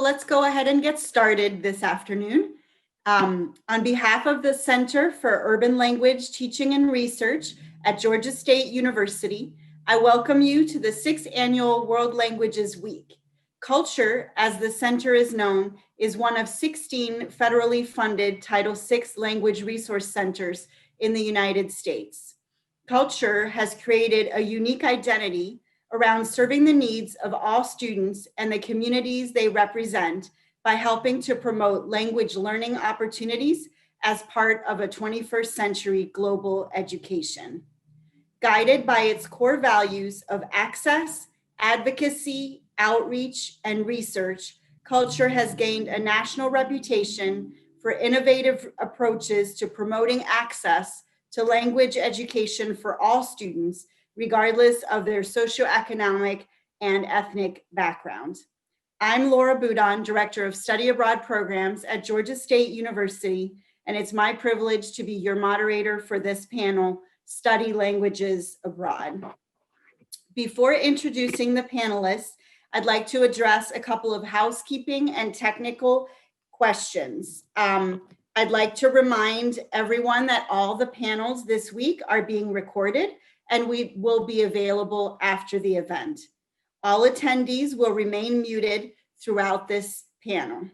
let's go ahead and get started this afternoon. On behalf of the Center for Urban Language Teaching and Research at Georgia State University, I welcome you to the 6th Annual World Languages Week. CULTR, as the center is known, is one of 16 federally funded Title VI language resource centers in the United States. CULTR has created a unique identity around serving the needs of all students and the communities they represent by helping to promote language learning opportunities as part of a 21st century global education. Guided by its core values of access, advocacy, outreach, and research, CULTR has gained a national reputation for innovative approaches to promoting access to language education for all students, regardless of their socioeconomic and ethnic background. I'm Laura Boudon, Director of Study Abroad Programs at Georgia State University, and it's my privilege to be your moderator for this panel, Study Languages Abroad. Before introducing the panelists, I'd like to address a couple of housekeeping and technical questions. I'd like to remind everyone that all the panels this week are being recorded and we will be available after the event. All attendees will remain muted throughout this panel.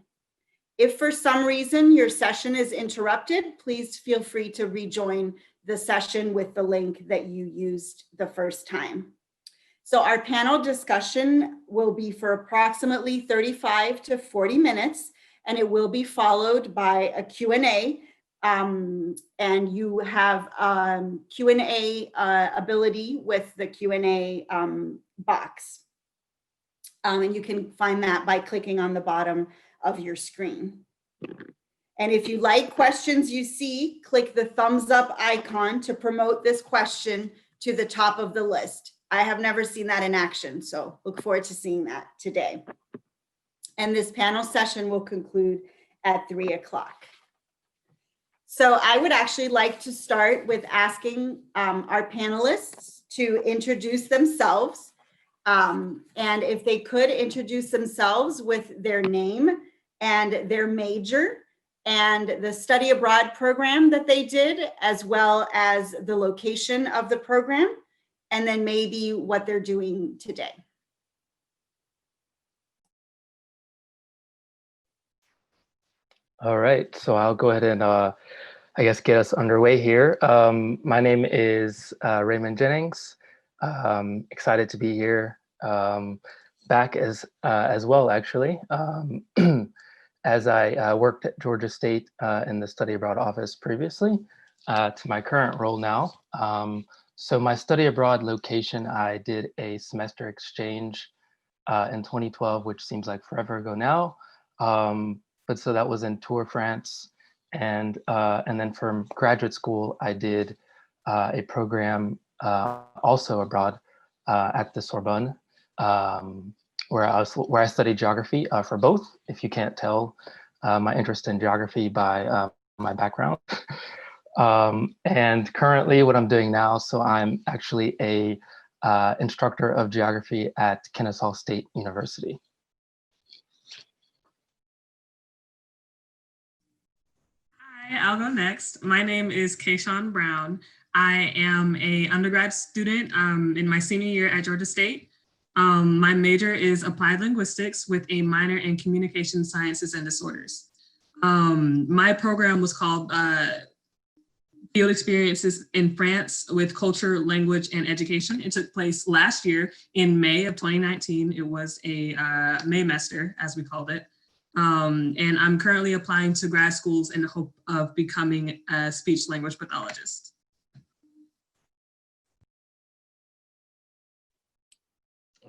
If for some reason your session is interrupted, please feel free to rejoin the session with the link that you used the first time. So our panel discussion will be for approximately 35 to 40 minutes, and it will be followed by a Q&A. And you have Q&A ability with the Q&A box. And you can find that by clicking on the bottom of your screen. And if you like questions you see, click the thumbs up icon to promote this question to the top of the list. I have never seen that in action, so look forward to seeing that today. And this panel session will conclude at 3 o'clock. So I would actually like to start with asking our panelists to introduce themselves. And if they could introduce themselves with their name and their major and the study abroad program that they did, as well as the location of the program, and then maybe what they're doing today. All right, so I'll go ahead and I guess get us underway here. My name is Raymond Jennings. Excited to be here, back as well, actually, as I worked at Georgia State in the study abroad office previously to my current role now. So my study abroad location, I did a semester exchange in 2012, which seems like forever ago now. But so that was in Tours, France. And then from graduate school, I did a program also abroad at the Sorbonne, where I studied geography for both, if you can't tell my interest in geography by my background. And currently what I'm doing now, so I'm actually a instructor of geography at Kennesaw State University. Hi, I'll go next. My name is Kayshawn Brown. I am an undergrad student in my senior year at Georgia State. My major is applied linguistics with a minor in communication sciences and disorders. My program was called Field Experiences in France with Culture, Language, and Education. It took place last year in May of 2019. It was a Maymester, as we called it. And I'm currently applying to grad schools in the hope of becoming a speech language pathologist.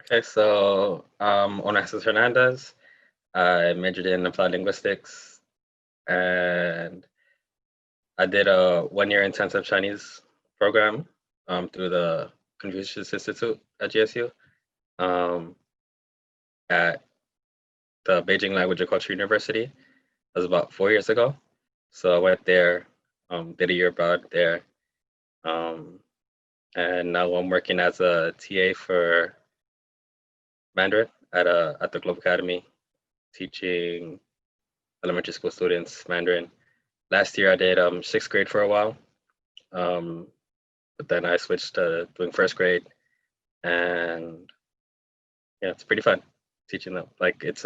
Okay, so Onasis Hernandez. I majored in applied linguistics, and I did a one-year intensive Chinese program through the Confucius Institute at GSU at the Beijing Language and Culture University. That was about 4 years ago. So I went there, did a year abroad there, and now I'm working as a TA for Mandarin at the Global Academy teaching elementary school students Mandarin. Last year I did 6th grade for a while, but then I switched to doing 1st grade, and yeah, it's pretty fun teaching them. Like it's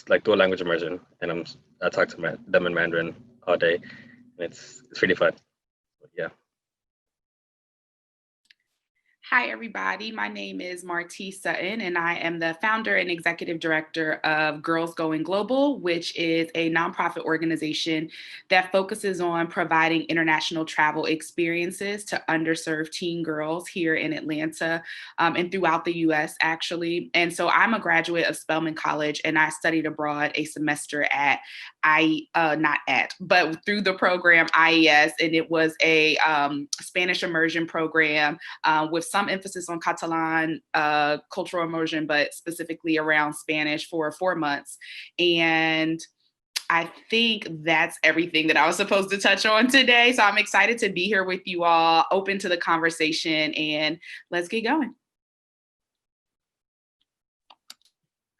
like dual language immersion, and I talk to them in Mandarin all day, and it's pretty fun. Yeah. Hi, everybody. My name is Martice Sutton, and I am the founder and executive director of Girls Going Global, which is a nonprofit organization that focuses on providing international travel experiences to underserved teen girls here in Atlanta and throughout the U.S., actually. And so I'm a graduate of Spelman College, and I studied abroad a semester at but through the program IES, and it was a Spanish immersion program with some emphasis on Catalan cultural immersion, but specifically around Spanish for 4 months. And I think that's everything that I was supposed to touch on today. So I'm excited to be here with you all, open to the conversation, and let's get going.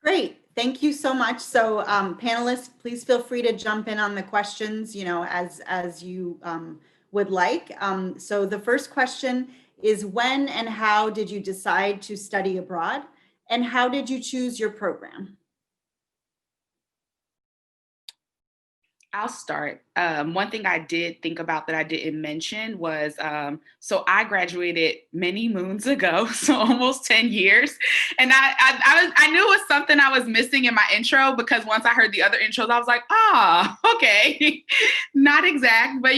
Great. Thank you so much. So panelists, please feel free to jump in on the questions, as you would like. So the first question is, when and how did you decide to study abroad, and how did you choose your program? I'll start. One thing I did think about that I didn't mention was, so I graduated many moons ago, so almost 10 years. And I knew it was something I was missing in my intro, because once I heard the other intros, I was like, okay, not exact, but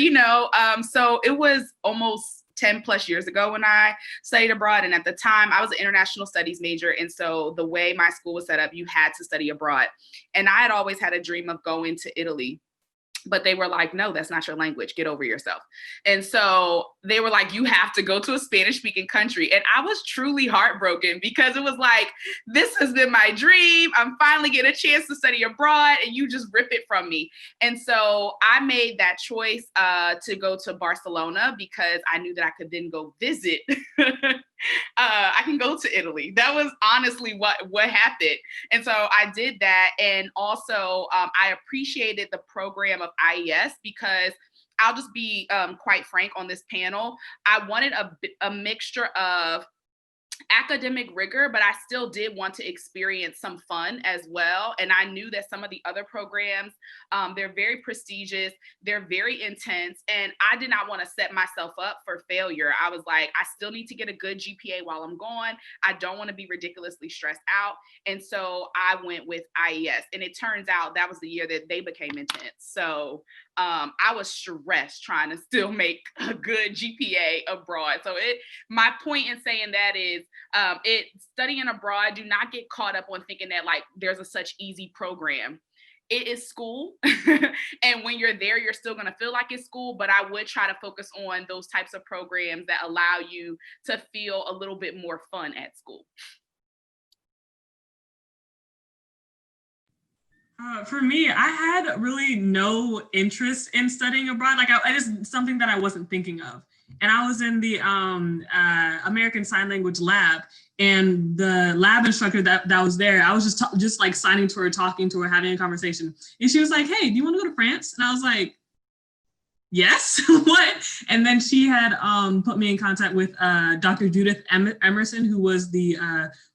so it was almost 10 plus years ago when I studied abroad. And at the time I was an international studies major. And so the way my school was set up, you had to study abroad. And I had always had a dream of going to Italy. But they were like, no, that's not your language. Get over yourself. And so they were like, you have to go to a Spanish speaking country. And I was truly heartbroken, because it was like, this has been my dream. I'm finally getting a chance to study abroad, and you just rip it from me. And so I made that choice to go to Barcelona, because I knew that I could then go visit. I can go to Italy. That was honestly what happened. And so I did that. And also I appreciated the program of IES, because I'll just be quite frank on this panel. I wanted a mixture of academic rigor, but I still did want to experience some fun as well. And I knew that some of the other programs, they're very prestigious, they're very intense, and I did not want to set myself up for failure. I was like, I still need to get a good GPA while I'm gone. I don't want to be ridiculously stressed out. And so I went with IES, and it turns out that was the year that they became intense. So I was stressed trying to still make a good GPA abroad. So my point in saying that is, studying abroad, do not get caught up on thinking that like there's a such easy program. It is school. And when you're there, you're still going to feel like it's school, but I would try to focus on those types of programs that allow you to feel a little bit more fun at school. For me, I had really no interest in studying abroad. Like it is something that I wasn't thinking of. And I was in the American Sign Language lab, and the lab instructor that was there, I was just like signing to her, talking to her, having a conversation. And she was like, hey, do you want to go to France? And I was like, yes, what? And then she had put me in contact with Dr. Judith Emerson, who was the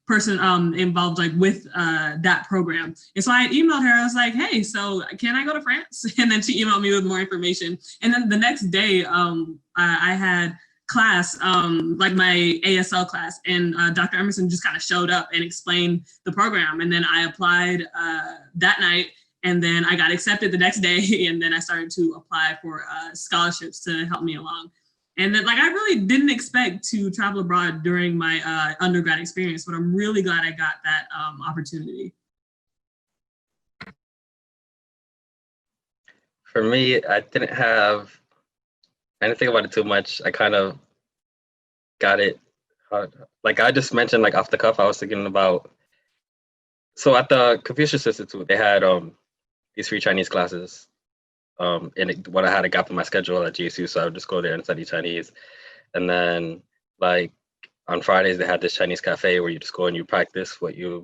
person involved like with that program. And so I emailed her, I was like, hey, so can I go to France? And then she emailed me with more information. And then the next day I had class, like my ASL class, and Dr. Emerson just kind of showed up and explained the program. And then I applied that night, and then I got accepted the next day. And then I started to apply for scholarships to help me along. And then, like, I really didn't expect to travel abroad during my undergrad experience, but I'm really glad I got that opportunity. For me, I didn't think about it too much. I kind of got it. Like I just mentioned, like off the cuff, I was thinking about, so at the Confucius Institute, they had these free Chinese classes. When I had a gap in my schedule at GSU, so I would just go there and study Chinese. And then like on Fridays, they had this Chinese cafe where you just go and you practice the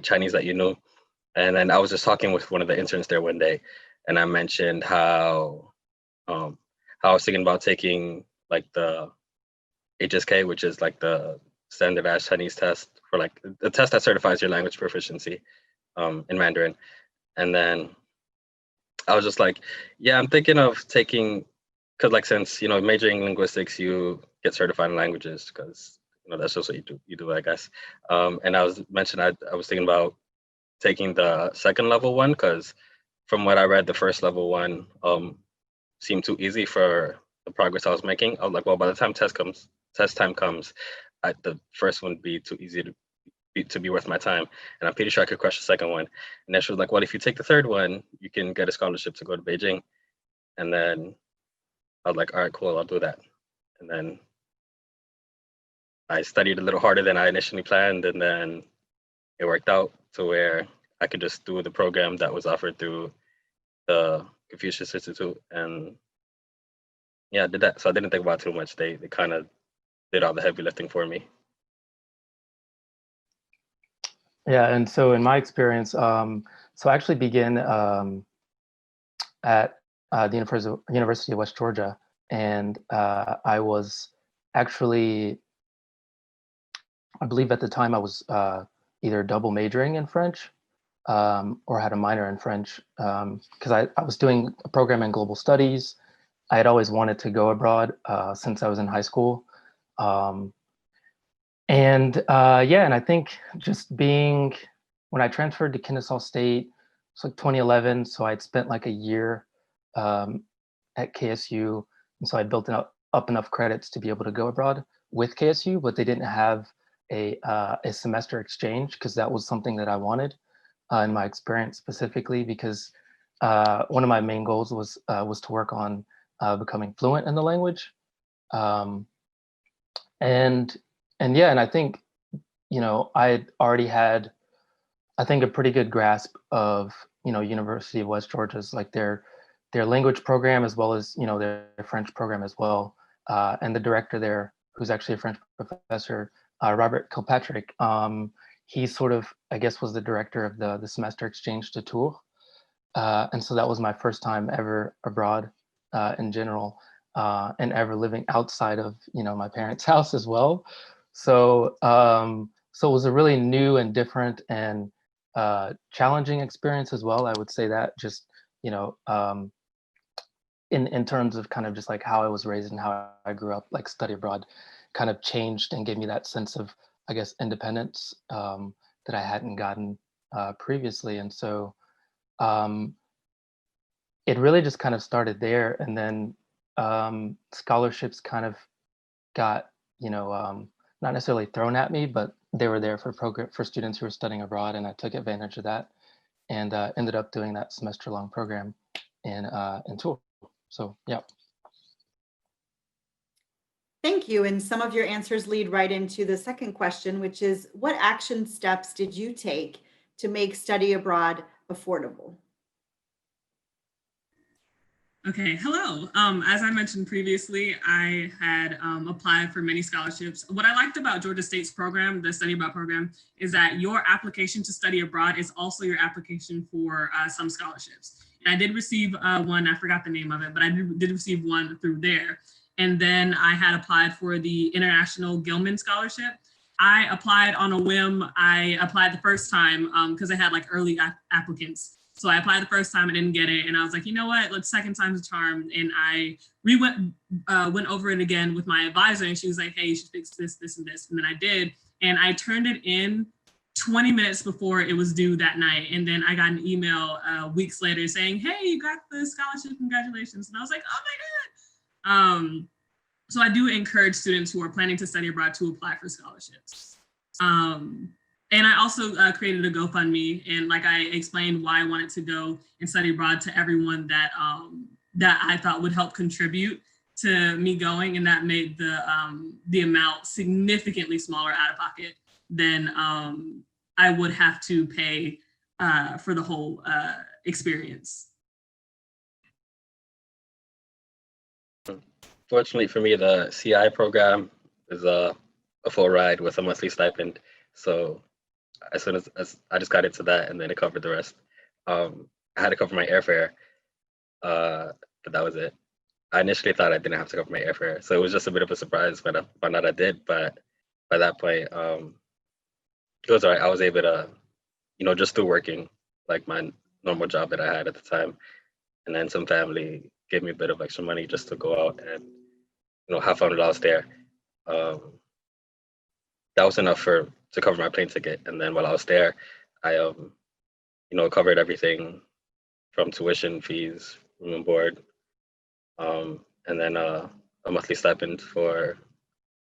Chinese that you know. And then I was just talking with one of the interns there one day, and I mentioned how I was thinking about taking like the HSK, which is like the standardized Chinese test for like the test that certifies your language proficiency in Mandarin. And then I was just like, yeah, I'm thinking of taking, because like since majoring in linguistics, you get certified in languages because that's just what you do, I guess. And I was thinking about taking the second level one because from what I read, the first level one seemed too easy for the progress I was making. I was like, well, by the time test time comes, the first one would be too easy to be worth my time, and I'm pretty sure I could crush the second one. And then she was like, well, if you take the third one, you can get a scholarship to go to Beijing. And then I was like, all right, cool, I'll do that. And then I studied a little harder than I initially planned, and then it worked out to where I could just do the program that was offered through the Confucius Institute. And yeah, I did that. So I didn't think about it too much. They kind of did all the heavy lifting for me. Yeah, and so in my experience, so I actually began at the University of West Georgia, and I was actually, I believe at the time I was either double majoring in French or had a minor in French because I was doing a program in global studies. I had always wanted to go abroad since I was in high school. And I think just being, when I transferred to Kennesaw State, it's like 2011. So I'd spent like a year at KSU. And so I built up enough credits to be able to go abroad with KSU, but they didn't have a semester exchange because that was something that I wanted in my experience specifically because one of my main goals was to work on becoming fluent in the language. And I think, I had already had, I think, a pretty good grasp of, University of West Georgia's, like their language program, as well as, their French program as well. And the director there, who's actually a French professor, Robert Kilpatrick, he sort of, I guess, was the director of the semester exchange to Tours. And so that was my first time ever abroad in general, and ever living outside of, my parents' house as well. So it was a really new and different and challenging experience as well. I would say that just, in terms of kind of just like how I was raised and how I grew up, like study abroad kind of changed and gave me that sense of, I guess, independence that I hadn't gotten previously. And so it really just kind of started there. And then scholarships kind of got, not necessarily thrown at me, but they were there for students who were studying abroad, and I took advantage of that and ended up doing that semester-long program in Tours. So, yeah. Thank you. And some of your answers lead right into the second question, which is, what action steps did you take to make study abroad affordable? Okay, hello. As I mentioned previously, I had applied for many scholarships. What I liked about Georgia State's program, the study abroad program, is that your application to study abroad is also your application for some scholarships. And I did receive one, I forgot the name of it, but I did receive one through there. And then I had applied for the International Gilman Scholarship. I applied on a whim. I applied the first time because I had like early applicants. So I applied the first time and didn't get it. And I was like, you know what, second time's a charm. And I went over it again with my advisor, and she was like, hey, you should fix this, this, and this. And then I did. And I turned it in 20 minutes before it was due that night. And then I got an email weeks later saying, hey, you got the scholarship, congratulations. And I was like, oh my God. So I do encourage students who are planning to study abroad to apply for scholarships. And I also created a GoFundMe, and like I explained why I wanted to go and study abroad to everyone that that I thought would help contribute to me going, and that made the amount significantly smaller out of pocket than I would have to pay for the whole experience. Fortunately for me, the CI program is a full ride with a monthly stipend. So as soon as I just got into that, and then it covered the rest. I had to cover my airfare, but that was it. I initially thought I didn't have to cover my airfare, so it was just a bit of a surprise when I found out I did. But by that point, it was all right. I was able to, just through working like my normal job that I had at the time, and then some family gave me a bit of extra money just to go out and have fun while I was there. That was enough to cover my plane ticket, and then while I was there, I covered everything from tuition, fees, room and board, and then a monthly stipend for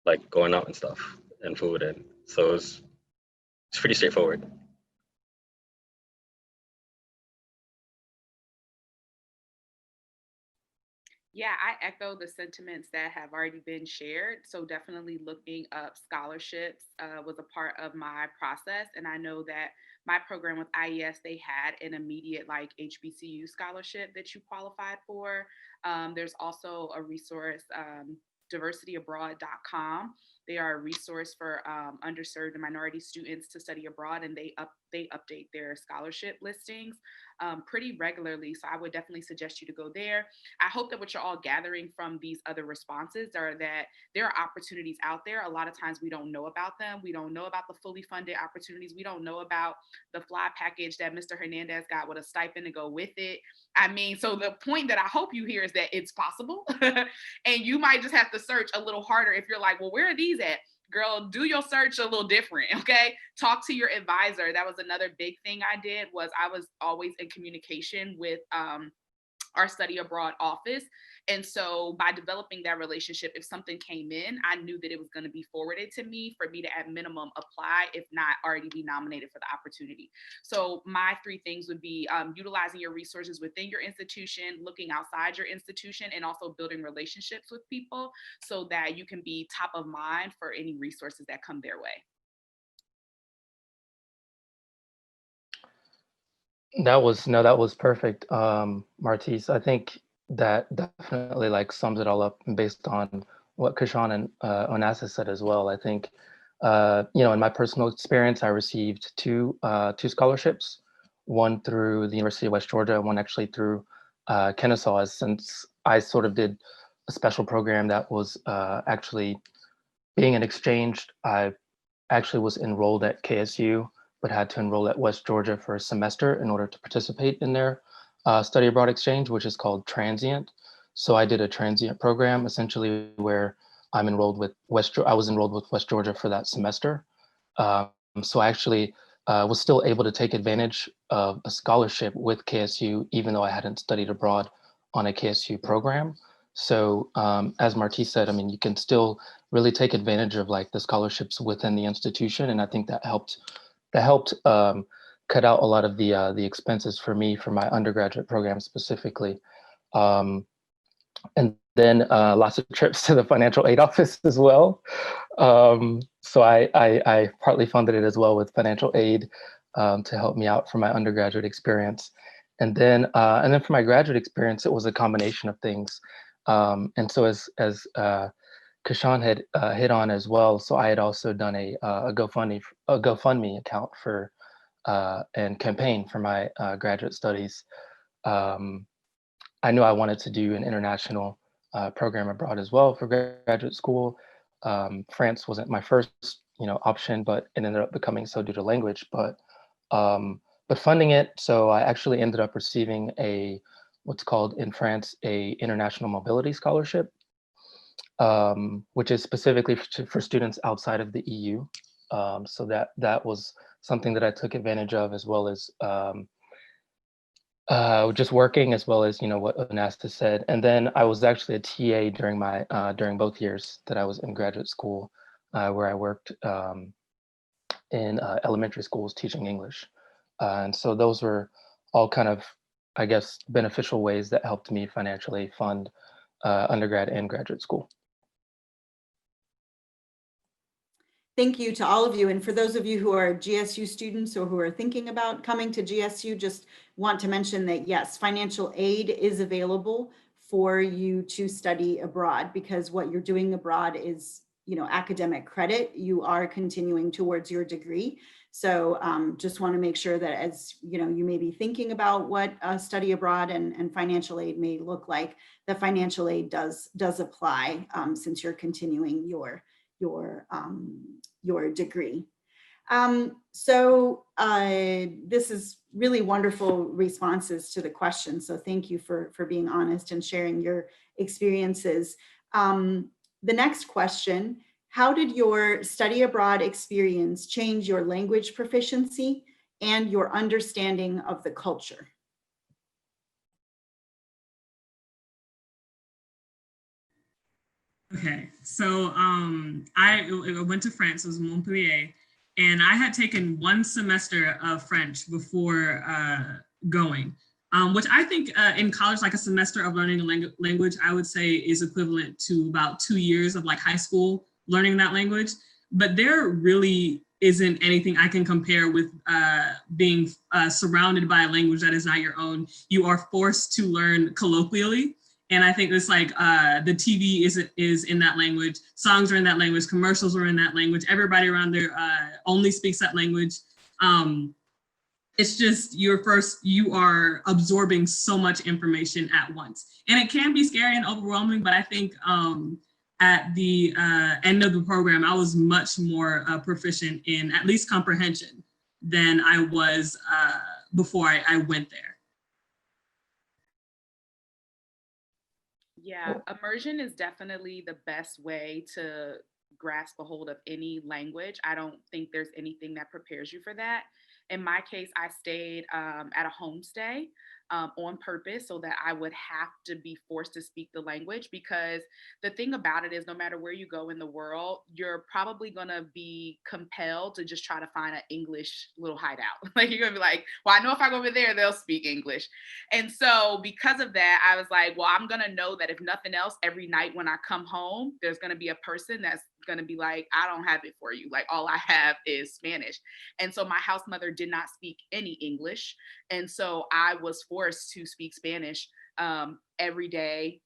like going out and stuff and food, and so it's pretty straightforward. Yeah, I echo the sentiments that have already been shared. So definitely looking up scholarships was a part of my process. And I know that my program with IES, they had an immediate like HBCU scholarship that you qualified for. There's also a resource, diversityabroad.com. They are a resource for underserved and minority students to study abroad, and they update their scholarship listings pretty regularly. So I would definitely suggest you to go there. I hope that what you're all gathering from these other responses are that there are opportunities out there. A lot of times we don't know about them. We don't know about the fully funded opportunities. We don't know about the fly package that Mr. Hernandez got with a stipend to go with it. I mean, so the point that I hope you hear is that it's possible. And you might just have to search a little harder if you're like, well, where are these at? Girl, do your search a little different, okay? Talk to your advisor. That was another big thing I did, was I was always in communication with our study abroad office. And so by developing that relationship, if something came in, I knew that it was going to be forwarded to me for me to at minimum apply, if not already be nominated for the opportunity. So my three things would be utilizing your resources within your institution, looking outside your institution, and also building relationships with people so that you can be top of mind for any resources that come their way. That was perfect, Martice. I think that definitely like sums it all up based on what Kashan and Onasis said as well. I think, in my personal experience, I received two scholarships, one through the University of West Georgia, one actually through Kennesaw. Since I sort of did a special program that was actually being an exchange, I actually was enrolled at KSU, but had to enroll at West Georgia for a semester in order to participate in their study abroad exchange, which is called transient. So I did a transient program essentially where I'm enrolled with I was enrolled with West Georgia for that semester. So I actually was still able to take advantage of a scholarship with KSU, even though I hadn't studied abroad on a KSU program. So as Martice said, I mean, you can still really take advantage of like the scholarships within the institution. And I think that helped cut out a lot of the expenses for me for my undergraduate program specifically. And then lots of trips to the financial aid office as well. So I partly funded it as well with financial aid to help me out for my undergraduate experience. And then for my graduate experience, it was a combination of things. And so as Kashan had hit on as well, so I had also done a GoFundMe account for and campaign for my graduate studies. I knew I wanted to do an international program abroad as well for graduate school. France wasn't my first, option, but it ended up becoming so due to language. But funding it, so I actually ended up receiving what's called in France a international mobility scholarship, which is specifically for students outside of the EU. So that was something that I took advantage of, as well as just working, as well as what Onasis said. And then I was actually a TA during both years that I was in graduate school, where I worked in elementary schools teaching English. And so those were all kind of, I guess, beneficial ways that helped me financially fund undergrad and graduate school. Thank you to all of you. And for those of you who are GSU students or who are thinking about coming to GSU, just want to mention that yes, financial aid is available for you to study abroad, because what you're doing abroad is academic credit, you are continuing towards your degree. So just want to make sure that as you may be thinking about what study abroad and financial aid may look like, the financial aid does apply since you're continuing your degree. So this is really wonderful responses to the question. So thank you for being honest and sharing your experiences. The next question, how did your study abroad experience change your language proficiency and your understanding of the culture? Okay, so I went to France, it was Montpellier, and I had taken one semester of French before going, which I think in college, like a semester of learning a language, I would say is equivalent to about 2 years of like high school learning that language. But there really isn't anything I can compare with being surrounded by a language that is not your own. You are forced to learn colloquially. And I think it's like the TV is in that language, songs are in that language, commercials are in that language, everybody around there only speaks that language. It's just you are absorbing so much information at once. And it can be scary and overwhelming, but I think at the end of the program, I was much more proficient in at least comprehension than I was before I went there. Yeah, immersion is definitely the best way to grasp a hold of any language. I don't think there's anything that prepares you for that. In my case, I stayed at a homestay on purpose so that I would have to be forced to speak the language, because the thing about it is no matter where you go in the world, you're probably going to be compelled to just try to find an English little hideout. Like you're going to be like, well, I know if I go over there, they'll speak English. And so because of that, I was like, well, I'm going to know that if nothing else, every night when I come home, there's going to be a person that's going to be like, I don't have it for you. Like all I have is Spanish. And so my house mother did not speak any English. And so I was forced to speak Spanish every day,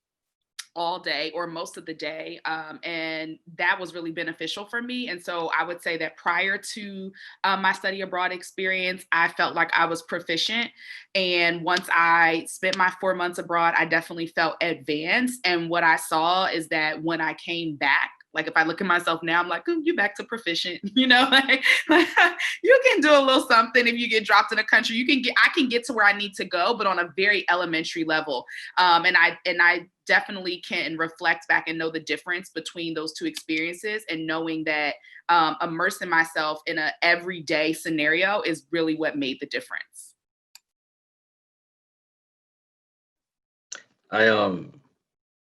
all day, or most of the day. And that was really beneficial for me. And so I would say that prior to my study abroad experience, I felt like I was proficient. And once I spent my 4 months abroad, I definitely felt advanced. And what I saw is that when I came back, like if I look at myself now, I'm like, oh, you're back to proficient, like you can do a little something. If you get dropped in a country, I can get to where I need to go, but on a very elementary level. And I definitely can reflect back and know the difference between those two experiences, and knowing that immersing myself in an everyday scenario is really what made the difference.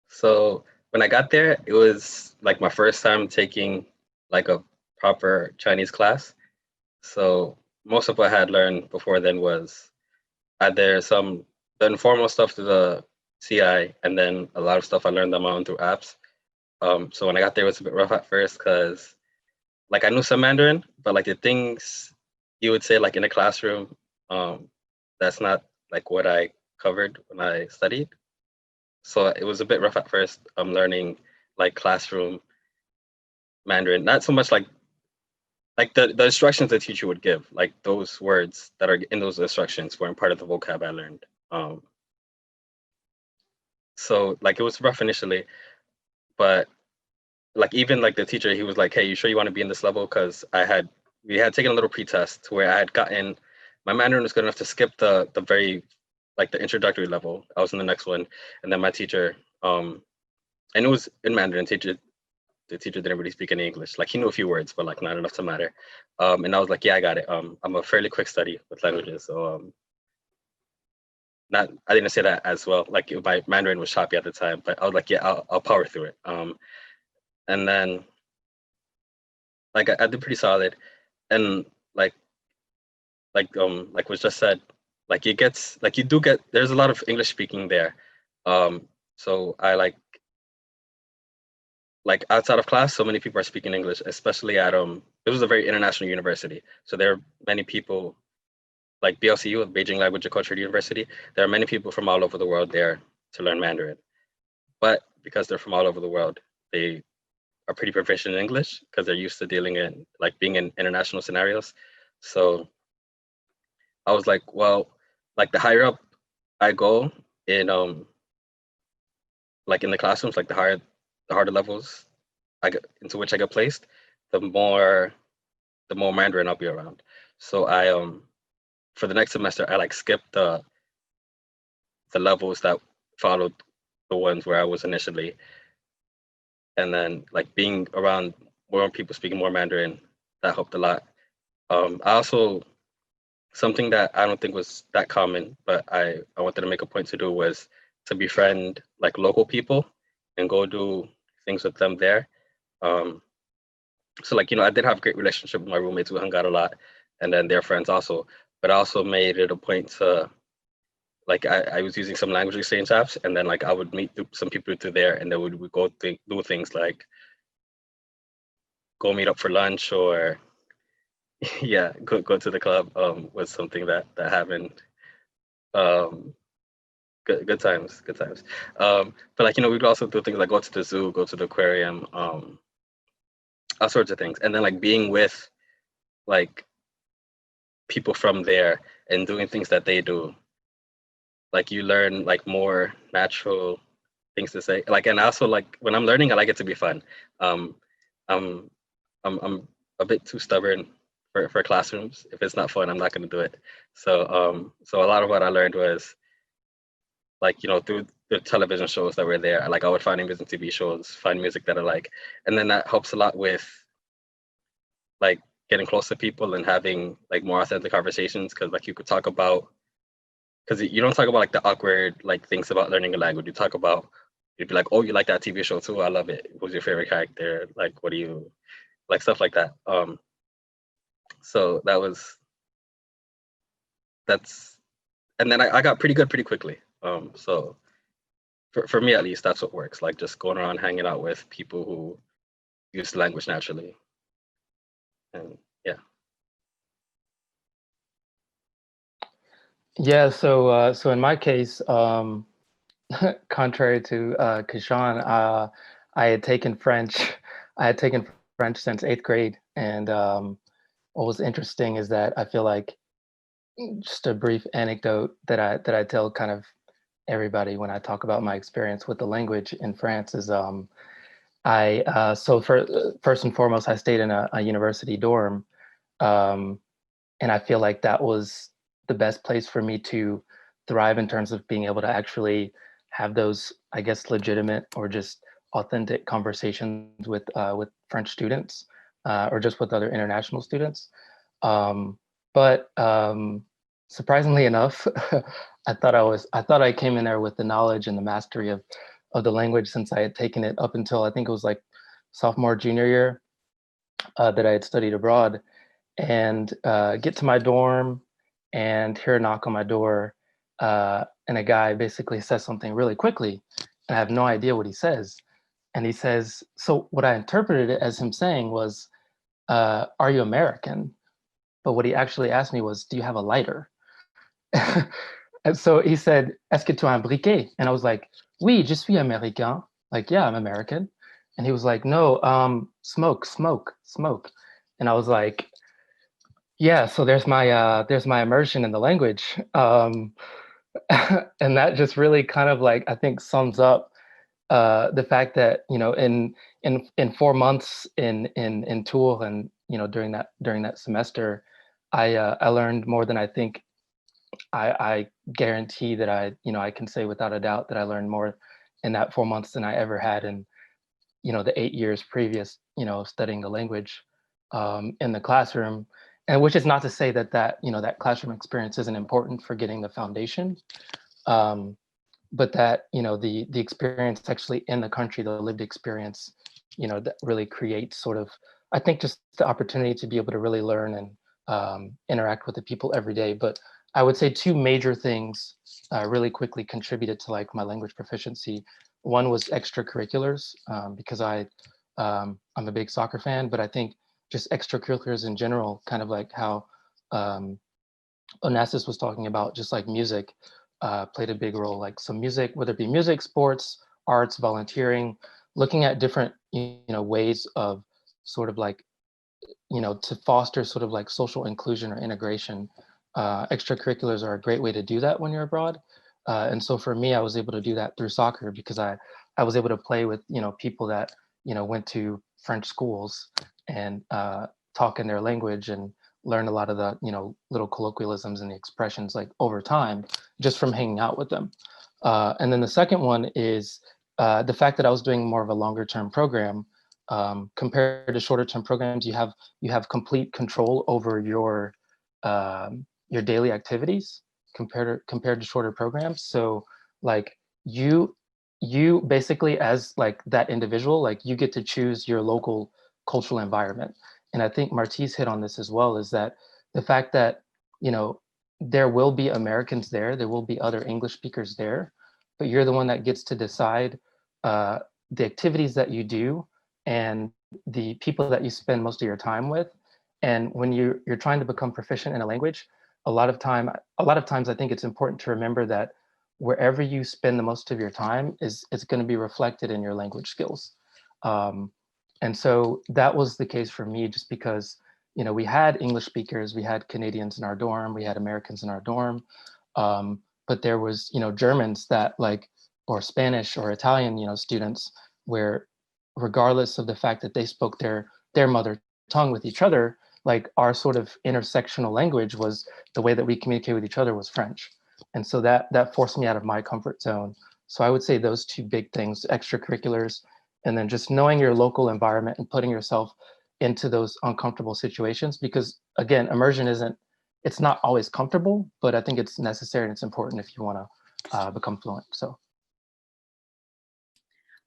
So when I got there, it was like my first time taking like a proper Chinese class. So most of what I had learned before then was either the informal stuff through the CI, and then a lot of stuff I learned on my own through apps. So when I got there, it was a bit rough at first because like I knew some Mandarin, but like the things you would say like in a classroom, that's not like what I covered when I studied. So it was a bit rough at first. I'm learning like classroom Mandarin, not so much like the instructions the teacher would give, like those words that are in those instructions weren't part of the vocab I learned. So like it was rough initially, but like even like the teacher, he was like, hey, you sure you want to be in this level? Because we had taken a little pretest where I had gotten, my Mandarin was good enough to skip the very like the introductory level. I was in the next one, and then my teacher, and it was in Mandarin. The teacher didn't really speak any English. Like he knew a few words, but like not enough to matter. And I was like, yeah, I got it. I'm a fairly quick study with languages, so I didn't say that as well. Like my Mandarin was choppy at the time, but I was like, yeah, I'll power through it. And then like I did pretty solid, and like was just said, like it gets like you do get, there's a lot of English speaking there. So I like outside of class, so many people are speaking English, especially at it was a very international university. So there are many people like BLCU, Beijing Language and Culture University. There are many people from all over the world there to learn Mandarin. But because they're from all over the world, they are pretty proficient in English because they're used to dealing in like being in international scenarios. So I was like, well, like the higher up I go in like in the classrooms, like the harder levels I get into which I get placed, the more Mandarin I'll be around. So I for the next semester I like skipped the levels that followed the ones where I was initially, and then like being around more people speaking more Mandarin, that helped a lot. I also, something that I don't think was that common, but I wanted to make a point to do was to befriend like local people and go do things with them there. So like, you know, I did have a great relationship with my roommates. We hung out a lot, and then their friends also. But I also made it a point to like I was using some language exchange apps, and then like I would meet some people through there, and then we would go do things like go meet up for lunch or yeah, go to the club was something that happened. Um, good times, good times. But like, you know, we'd also do things like go to the zoo, go to the aquarium, all sorts of things. And then like being with like people from there and doing things that they do, like you learn like more natural things to say. Like, and also like when I'm learning, I like it to be fun. Um, I'm I'm a bit too stubborn for classrooms. If it's not fun, I'm not going to do it. So so a lot of what I learned was like, you know, through the television shows that were there. Like I would find music TV shows, find music that I like, and then that helps a lot with like getting close to people and having like more authentic conversations, because like you could talk about, because you don't talk about like the awkward like things about learning a language. You talk about, you'd be like, oh, you like that TV show too? I love it. Who's your favorite character? Like, what do you like? Stuff like that. So that's, and then I got pretty good pretty quickly. So for me at least, that's what works. Like just going around hanging out with people who use the language naturally. And yeah. Yeah, so in my case, contrary to Kishan, I had taken French. I had taken French since 8th grade, and what was interesting is that I feel like, just a brief anecdote that I tell kind of everybody when I talk about my experience with the language in France is I so first and foremost, I stayed in a university dorm, um, and I feel like that was the best place for me to thrive in terms of being able to actually have those, I guess, legitimate or just authentic conversations with French students, or just with other international students. But surprisingly enough, I thought I came in there with the knowledge and the mastery of the language, since I had taken it up until I think it was like sophomore, junior year, that I had studied abroad. And get to my dorm and hear a knock on my door, and a guy basically says something really quickly, and I have no idea what he says. And he says, so what I interpreted it as him saying was, are you American? But what he actually asked me was, do you have a lighter? And so he said, est-ce que tu as un briquet? And I was like, oui, je suis américain. Like, yeah, I'm American. And he was like, no, smoke, smoke, smoke. And I was like, yeah, so there's my immersion in the language. And that just really kind of like, I think, sums up the fact that, you know, in 4 months in Tours, and you know, during that semester, I learned more than I think. I guarantee that I can say without a doubt that I learned more in that 4 months than I ever had in, you know, the 8 years previous, you know, studying the language in the classroom. And which is not to say that you know, that classroom experience isn't important for getting the foundation, but that, you know, the experience actually in the country, the lived experience, you know, that really creates sort of, I think, just the opportunity to be able to really learn and interact with the people every day. But I would say two major things really quickly contributed to like my language proficiency. One was extracurriculars, because I'm a big soccer fan, but I think just extracurriculars in general, kind of like how Onasis was talking about, just like music played a big role. Like some music, whether it be music, sports, arts, volunteering, looking at different, ways of sort of like, to foster sort of like social inclusion or integration. Extracurriculars are a great way to do that when you're abroad. And so for me, I was able to do that through soccer because I was able to play with, people that, went to French schools and talk in their language and learn a lot of the, little colloquialisms and the expressions like over time, just from hanging out with them. And then the second one is the fact that I was doing more of a longer term program. Compared to shorter term programs, you have complete control over your daily activities compared to shorter programs. So like you basically, as like that individual, like you get to choose your local cultural environment. And I think Martice hit on this as well, is that the fact that, there will be Americans there will be other English speakers there, but you're the one that gets to decide the activities that you do and the people that you spend most of your time with. And when you're trying to become proficient in a language, a lot of times I think it's important to remember that wherever you spend the most of your time it's going to be reflected in your language skills. And so that was the case for me, just because, we had English speakers, we had Canadians in our dorm, we had Americans in our dorm, but there was, Germans that like, or Spanish or Italian, students, where regardless of the fact that they spoke their mother tongue with each other, like our sort of intersectional language was the way that we communicate with each other was French. And so that forced me out of my comfort zone. So I would say those two big things, extracurriculars, and then just knowing your local environment and putting yourself into those uncomfortable situations, because again, immersion it's not always comfortable, but I think it's necessary and it's important if you want to become fluent. So.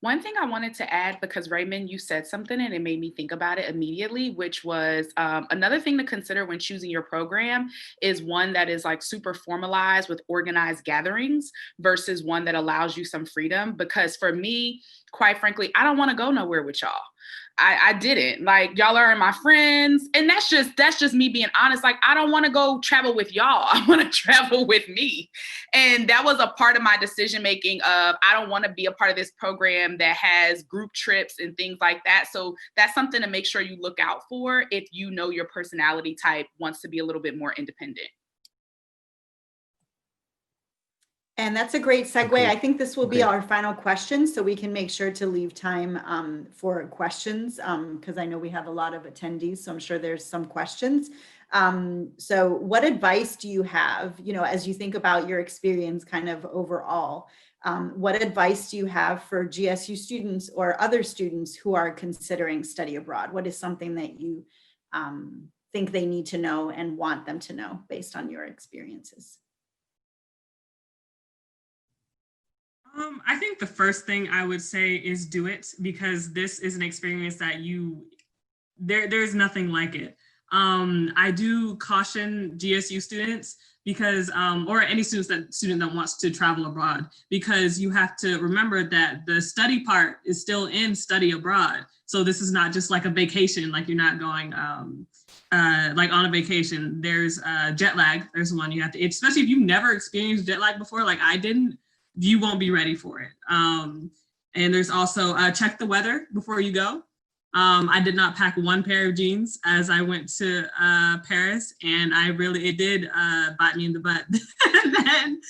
One thing I wanted to add, because Raymond, you said something and it made me think about it immediately, which was another thing to consider when choosing your program is one that is like super formalized with organized gatherings versus one that allows you some freedom. Because for me, quite frankly, I don't want to go nowhere with y'all. I didn't. Like, y'all are my friends. And that's just me being honest. Like, I don't want to go travel with y'all. I want to travel with me. And that was a part of my decision making of, I don't want to be a part of this program that has group trips and things like that. So that's something to make sure you look out for if you know your personality type wants to be a little bit more independent. And that's a great segue. Okay. I think this will be Okay. our final question, so we can make sure to leave time for questions, because I know we have a lot of attendees, so I'm sure there's some questions. So what advice do you have, as you think about your experience kind of overall, what advice do you have for GSU students or other students who are considering study abroad? What is something that you think they need to know and want them to know based on your experiences? I think the first thing I would say is do it, because this is an experience that there's nothing like it. I do caution GSU students because, or any student that wants to travel abroad, because you have to remember that the study part is still in study abroad. So this is not just like a vacation, like you're not going like on a vacation. There's jet lag. There's one you have to, especially if you've never experienced jet lag before, like I didn't, you won't be ready for it. And there's also check the weather before you go. I did not pack one pair of jeans as I went to Paris, and it did bite me in the butt. And then,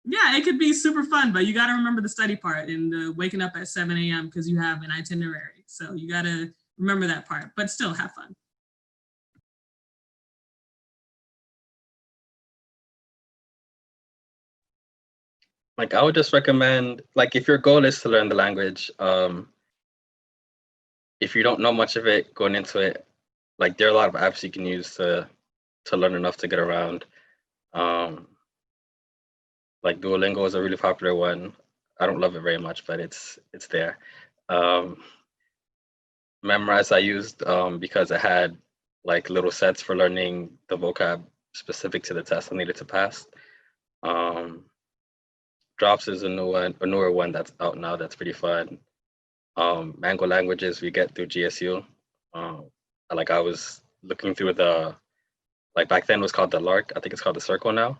yeah, it could be super fun, but you got to remember the study part and the waking up at 7 a.m. because you have an itinerary. So you got to remember that part, but still have fun. Like, I would just recommend, like, if your goal is to learn the language, if you don't know much of it going into it, like, there are a lot of apps you can use to learn enough to get around. Like Duolingo is a really popular one. I don't love it very much, but it's there. Memrise I used because it had like little sets for learning the vocab specific to the test I needed to pass. Drops is a newer one that's out now that's pretty fun. Mango Languages we get through GSU. Like I was looking through like back then it was called the LARC. I think it's called the Circle now,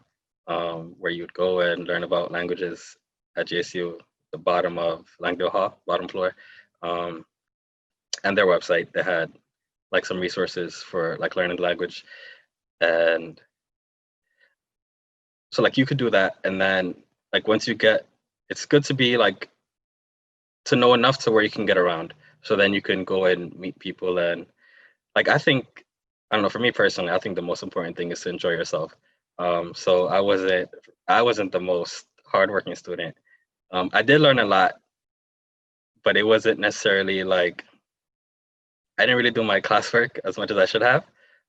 where you'd go and learn about languages at GSU. the bottom of Langdale Hall, bottom floor. And their website, they had like some resources for like learning the language. And so like you could do that. And then like once you get, it's good to be like, to know enough to where you can get around. So then you can go and meet people. And like, I don't know, for me personally, I think the most important thing is to enjoy yourself. So I wasn't the most hardworking student. I did learn a lot, but it wasn't necessarily like, I didn't really do my classwork as much as I should have,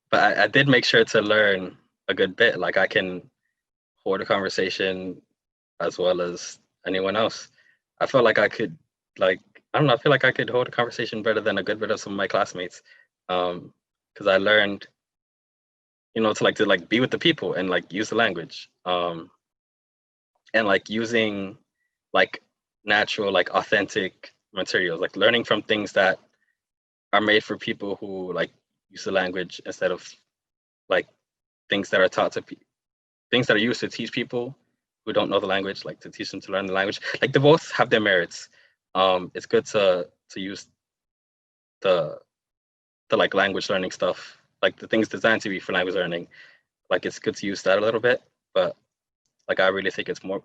but I did make sure to learn a good bit. Like I can hold a conversation as well as anyone else. I felt like I could, like, I don't know, I feel like I could hold a conversation better than a good bit of some of my classmates. Because I learned, to like be with the people and like use the language. And like using like natural, like authentic materials, like learning from things that are made for people who like use the language instead of like things that are taught to things that are used to teach people who don't know the language, like to teach them to learn the language. Like they both have their merits. It's good to use the like language learning stuff, like the things designed to be for language learning. Like it's good to use that a little bit, but like I really think it's more,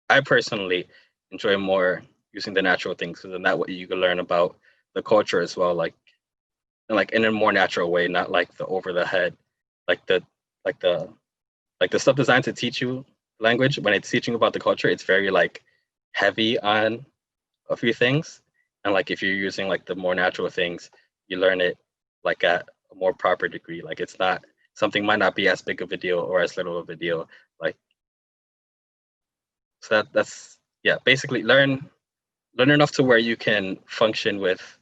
I personally enjoy more using the natural things, because then that way you can learn about the culture as well, like in a more natural way, not like the over the head, like the stuff designed to teach you language. When it's teaching about the culture, it's very like heavy on a few things. And like if you're using like the more natural things, you learn it like at a more proper degree. Like it's not, something might not be as big of a deal or as little of a deal. Like, so that's yeah, basically learn enough to where you can function with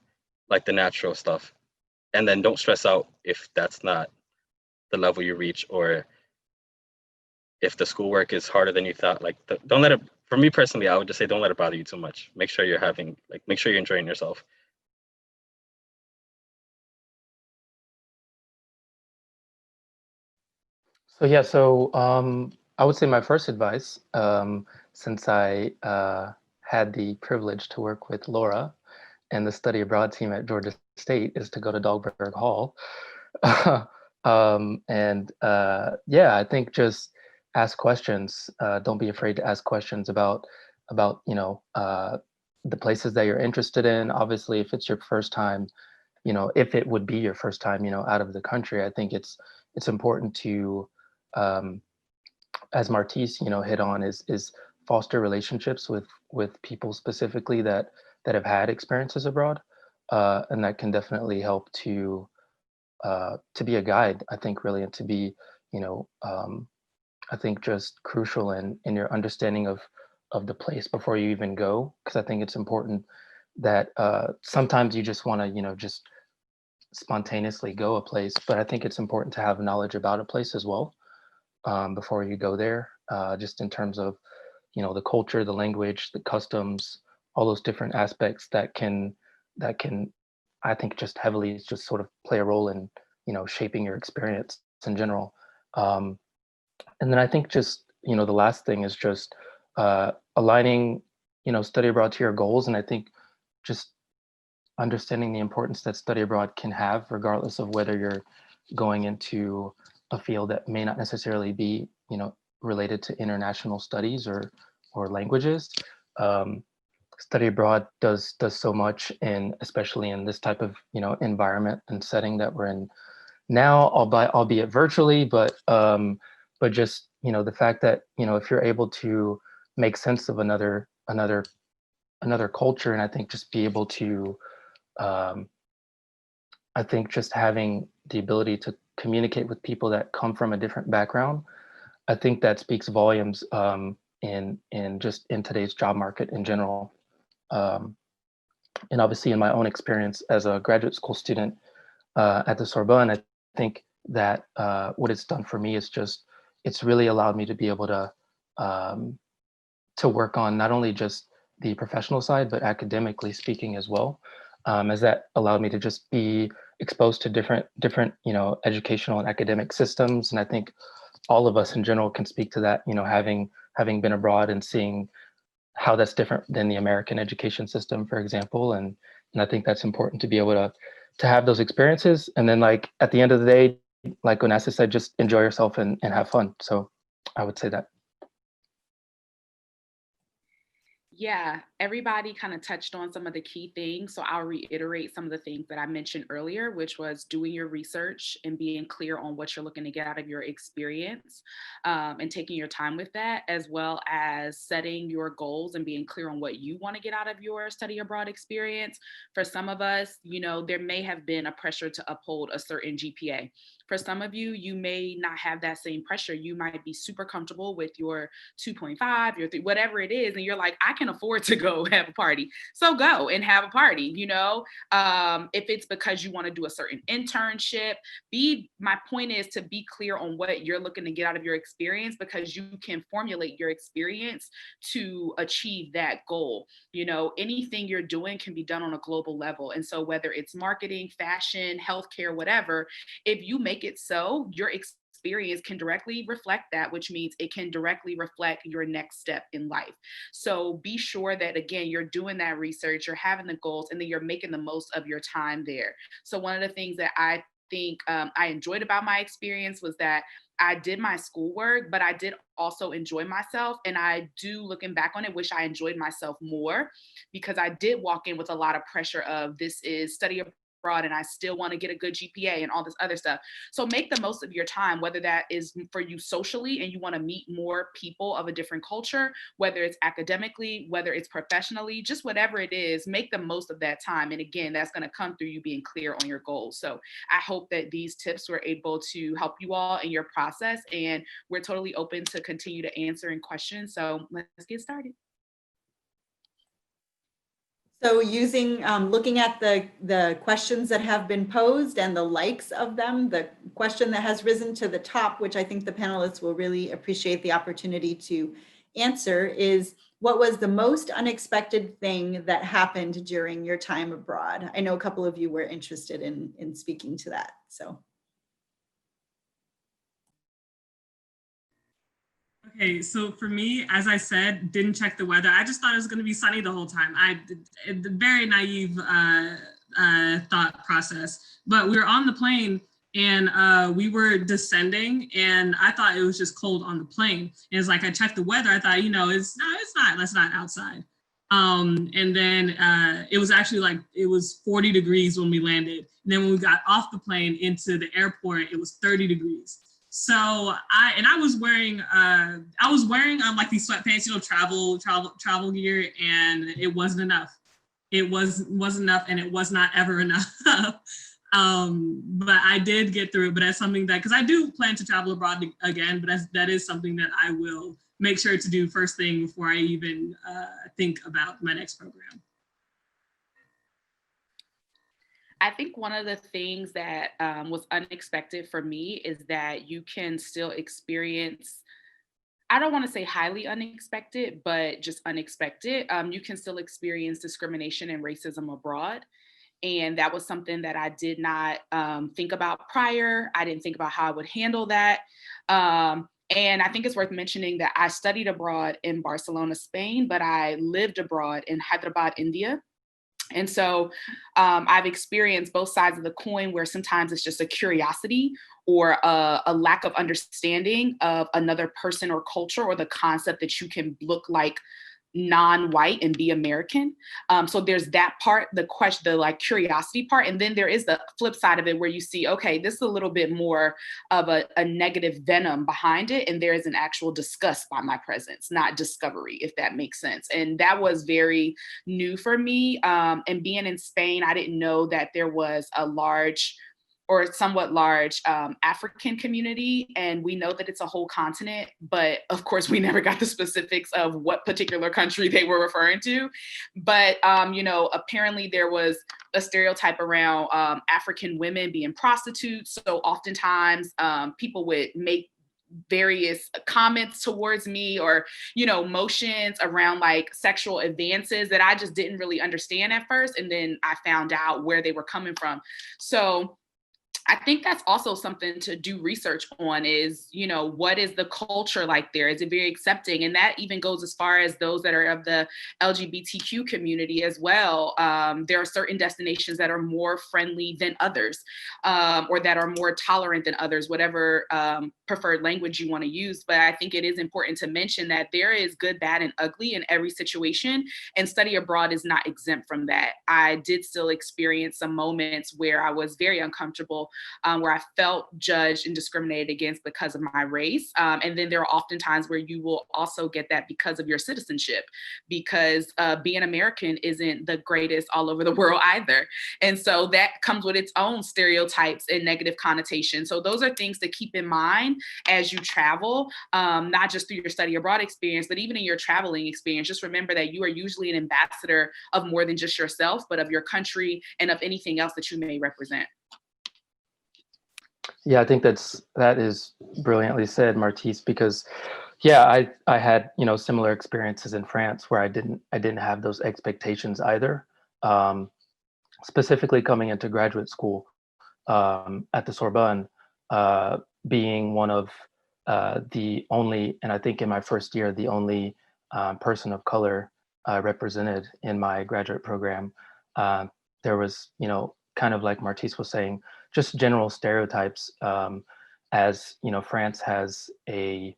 like the natural stuff, and then don't stress out if that's not the level you reach, or if the schoolwork is harder than you thought. Like don't let it, for me personally, I would just say don't let it bother you too much. Make sure make sure you're enjoying yourself. So yeah, I would say my first advice, since I had the privilege to work with Laura and the study abroad team at Georgia State, is to go to Dahlberg Hall. Yeah, I think just ask questions. Don't be afraid to ask questions about the places that you're interested in. Obviously, if it's your first time, if it would be your first time, out of the country, I think it's important to, as Martice, hit on, is foster relationships with people specifically that have had experiences abroad, and that can definitely help to be a guide, I think, really, and to be, I think, just crucial in your understanding of the place before you even go, because I think it's important that sometimes you just want to, just spontaneously go a place, but I think it's important to have knowledge about a place as well, before you go there, just in terms of, the culture, the language, the customs, all those different aspects that can, I think, just heavily just sort of play a role in, shaping your experience in general. And then I think just, the last thing is just aligning, study abroad to your goals. And I think just understanding the importance that study abroad can have, regardless of whether you're going into a field that may not necessarily be, related to international studies or languages. Study abroad does so much, and especially in this type of, environment and setting that we're in now, albeit virtually, but just, the fact that, if you're able to make sense of another culture, and I think just be able to, I think just having the ability to communicate with people that come from a different background, I think that speaks volumes, in just in today's job market in general. And obviously in my own experience as a graduate school student at the Sorbonne, I think that what it's done for me is just, it's really allowed me to be able to work on not only just the professional side, but academically speaking as well, as that allowed me to just be exposed to different, educational and academic systems. And I think all of us in general can speak to that, having been abroad and seeing how that's different than the American education system, for example. And I think that's important to be able to have those experiences. And then like at the end of the day, like Onasis said, just enjoy yourself and have fun. So I would say that. Yeah, everybody kind of touched on some of the key things. So I'll reiterate some of the things that I mentioned earlier, which was doing your research and being clear on what you're looking to get out of your experience, and taking your time with that, as well as setting your goals and being clear on what you want to get out of your study abroad experience. For some of us, there may have been a pressure to uphold a certain GPA. For some of you, you may not have that same pressure. You might be super comfortable with your 2.5, your 3, whatever it is. And you're like, I can afford to go have a party. So go and have a party, if it's because you want to do a certain internship, my point is to be clear on what you're looking to get out of your experience, because you can formulate your experience to achieve that goal. Anything you're doing can be done on a global level. And so whether it's marketing, fashion, healthcare, whatever, if you make it so, your experience can directly reflect that, which means it can directly reflect your next step in life. So be sure that, again, you're doing that research, you're having the goals, and then you're making the most of your time there. So one of the things that I think I enjoyed about my experience was that I did my schoolwork, but I did also enjoy myself. And I do, looking back on it, wish I enjoyed myself more, because I did walk in with a lot of pressure of this is study abroad and I still want to get a good GPA and all this other stuff. So make the most of your time, whether that is for you socially and you want to meet more people of a different culture, whether it's academically, whether it's professionally, just whatever it is, make the most of that time. And again, that's going to come through you being clear on your goals. So I hope that these tips were able to help you all in your process, and we're totally open to continue to answering questions. So let's get started. So looking at the questions that have been posed and the likes of them, the question that has risen to the top, which I think the panelists will really appreciate the opportunity to answer, is what was the most unexpected thing that happened during your time abroad? I know a couple of you were interested in speaking to that, so. Okay, so for me, as I said, didn't check the weather. I just thought it was going to be sunny the whole time. Very naive thought process. But we were on the plane and we were descending, and I thought it was just cold on the plane. And it's like I checked the weather. I thought, it's not. That's not outside. And then it was actually it was 40 degrees when we landed. And then when we got off the plane into the airport, it was 30 degrees. So I was wearing like these sweatpants, travel gear, and it wasn't enough. It wasn't enough, and it was not ever enough. But I did get through it. But that's something that, because I do plan to travel abroad again, but that is something that I will make sure to do first thing before I even think about my next program. I think one of the things that was unexpected for me is that you can still experience, I don't want to say highly unexpected, but just unexpected. You can still experience discrimination and racism abroad. And that was something that I did not think about prior. I didn't think about how I would handle that. And I think it's worth mentioning that I studied abroad in Barcelona, Spain, but I lived abroad in Hyderabad, India. And so I've experienced both sides of the coin, where sometimes it's just a curiosity or a lack of understanding of another person or culture, or the concept that you can look like non-white and be American. So there's that part, the curiosity part. And then there is the flip side of it, where you see, okay, this is a little bit more of a negative venom behind it. And there is an actual disgust by my presence, not discovery, if that makes sense. And that was very new for me. And being in Spain, I didn't know that there was a large or somewhat large African community. And we know that it's a whole continent, but of course we never got the specifics of what particular country they were referring to. But, apparently there was a stereotype around African women being prostitutes. So oftentimes people would make various comments towards me, or, motions around like sexual advances that I just didn't really understand at first. And then I found out where they were coming from. So I think that's also something to do research on is, what is the culture like there? Is it very accepting? And that even goes as far as those that are of the LGBTQ community as well. There are certain destinations that are more friendly than others, or that are more tolerant than others, whatever preferred language you want to use. But I think it is important to mention that there is good, bad, and ugly in every situation, and study abroad is not exempt from that. I did still experience some moments where I was very uncomfortable, where I felt judged and discriminated against because of my race. And then there are often times where you will also get that because of your citizenship, because being American isn't the greatest all over the world either. And so that comes with its own stereotypes and negative connotations. So those are things to keep in mind as you travel, not just through your study abroad experience, but even in your traveling experience. Just remember that you are usually an ambassador of more than just yourself, but of your country and of anything else that you may represent. Yeah, I think that is brilliantly said, Martice, because yeah, I had, similar experiences in France where I didn't have those expectations either. Specifically coming into graduate school at the Sorbonne, being one of the only, and I think in my first year, the only person of color represented in my graduate program. There was, kind of like Martice was saying, just general stereotypes, as France has a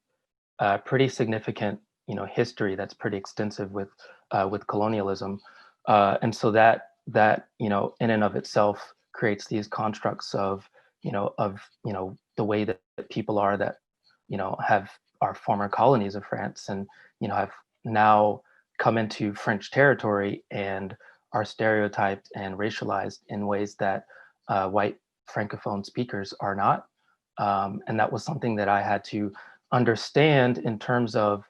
pretty significant history that's pretty extensive with colonialism, and so that in and of itself creates these constructs of the way that people are that have our former colonies of France and have now come into French territory and are stereotyped and racialized in ways that white francophone speakers are not. And that was something that I had to understand in terms of,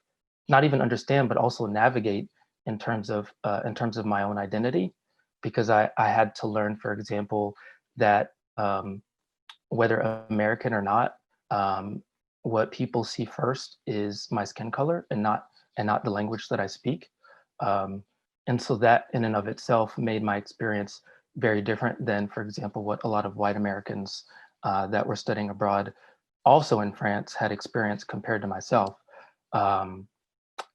not even understand, but also navigate in terms of my own identity, because I had to learn, for example, that whether American or not, what people see first is my skin color and not the language that I speak. And so that in and of itself made my experience very different than, for example, what a lot of white Americans that were studying abroad also in France had experienced compared to myself.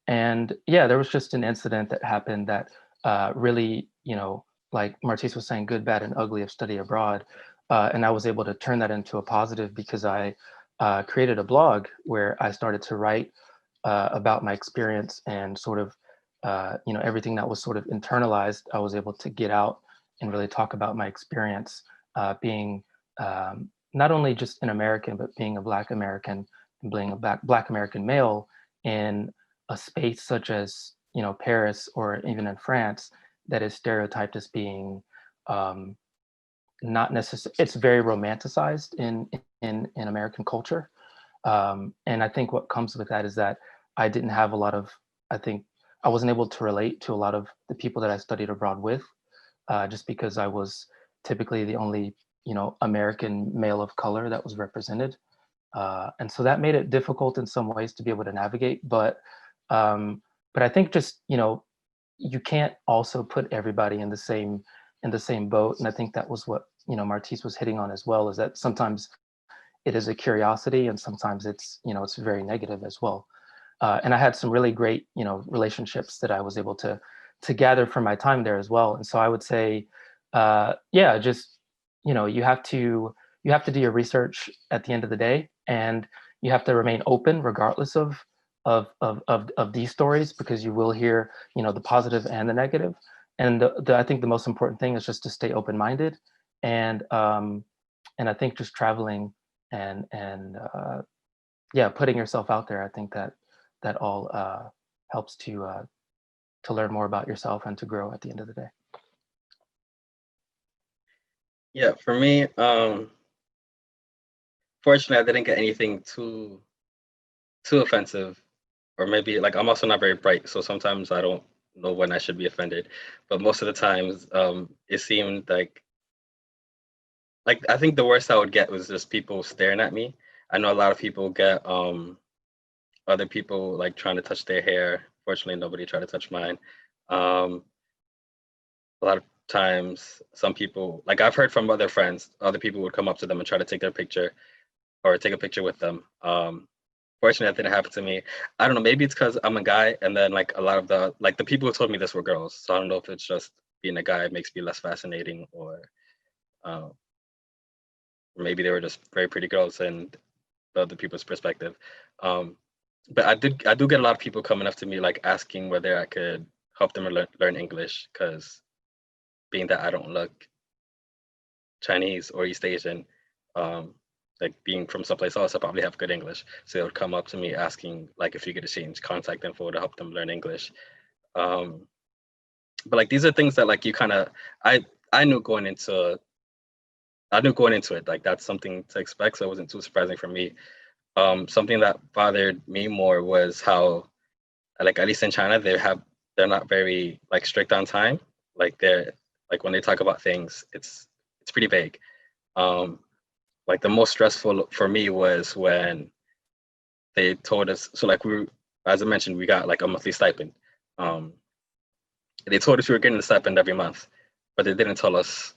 And yeah, there was just an incident that happened that really, like Martice was saying, good, bad, and ugly of study abroad. And I was able to turn that into a positive because I created a blog where I started to write about my experience and sort of, everything that was sort of internalized, I was able to get out and really talk about my experience being not only just an American, but being a Black American and being a Black American male in a space such as, Paris or even in France, that is stereotyped as being not necessarily, it's very romanticized in American culture. And I think what comes with that is that I didn't have a lot of, I think I wasn't able to relate to a lot of the people that I studied abroad with, just because I was typically the only, American male of color that was represented. And so that made it difficult in some ways to be able to navigate. But I think just, you can't also put everybody in the same boat. And I think that was what, Martice was hitting on as well, is that sometimes it is a curiosity and sometimes it's, it's very negative as well. And I had some really great, relationships that I was able to gather from my time there as well. And so I would say, yeah, just, you have to do your research at the end of the day, and you have to remain open regardless of these stories, because you will hear, the positive and the negative. And I think the most important thing is just to stay open-minded, and I think just traveling and yeah, putting yourself out there. I think that all helps to learn more about yourself and to grow at the end of the day. Yeah, for me, fortunately, I didn't get anything too offensive, or maybe like I'm also not very bright, so sometimes I don't know when I should be offended. But most of the times, it seemed like I think the worst I would get was just people staring at me. I know a lot of people get other people like trying to touch their hair. Fortunately, nobody tried to touch mine. A lot of times some people, like I've heard from other friends, other people would come up to them and try to take their picture or take a picture with them. Fortunately, that didn't happen to me. I don't know, maybe it's because I'm a guy, and then like a lot of the people who told me this were girls. So I don't know if it's just being a guy makes me less fascinating, or maybe they were just very pretty girls and the other people's perspective. But I do get a lot of people coming up to me like asking whether I could help them learn English, because being that I don't look Chinese or East Asian, like being from someplace else, I probably have good English. So they would come up to me asking like if you could exchange contact info to help them learn English. But like these are things that like you kind of I knew going into it, like that's something to expect. So it wasn't too surprising for me. Something that bothered me more was how, like at least in China, they're not very like strict on time. Like they're like when they talk about things, it's pretty vague. Like the most stressful for me was when they told us, so like as I mentioned, we got like a monthly stipend. They told us we were getting the stipend every month, but they didn't tell us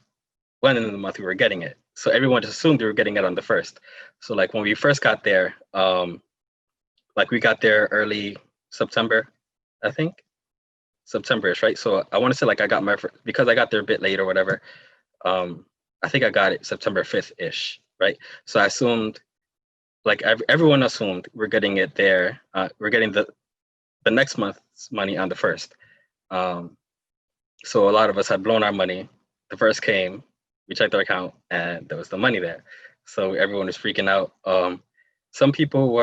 when in the month we were getting it. So everyone just assumed we were getting it on the 1st. So like when we first got there, like we got there early September, I think. September-ish, right? So I want to say like I got because I got there a bit late or whatever. I think I got it September 5th-ish, right? So I assumed, like everyone assumed we're getting it there. We're getting the next month's money on the 1st. So a lot of us had blown our money. The 1st came, we checked our account, and there was the money there. So everyone was freaking out. Some people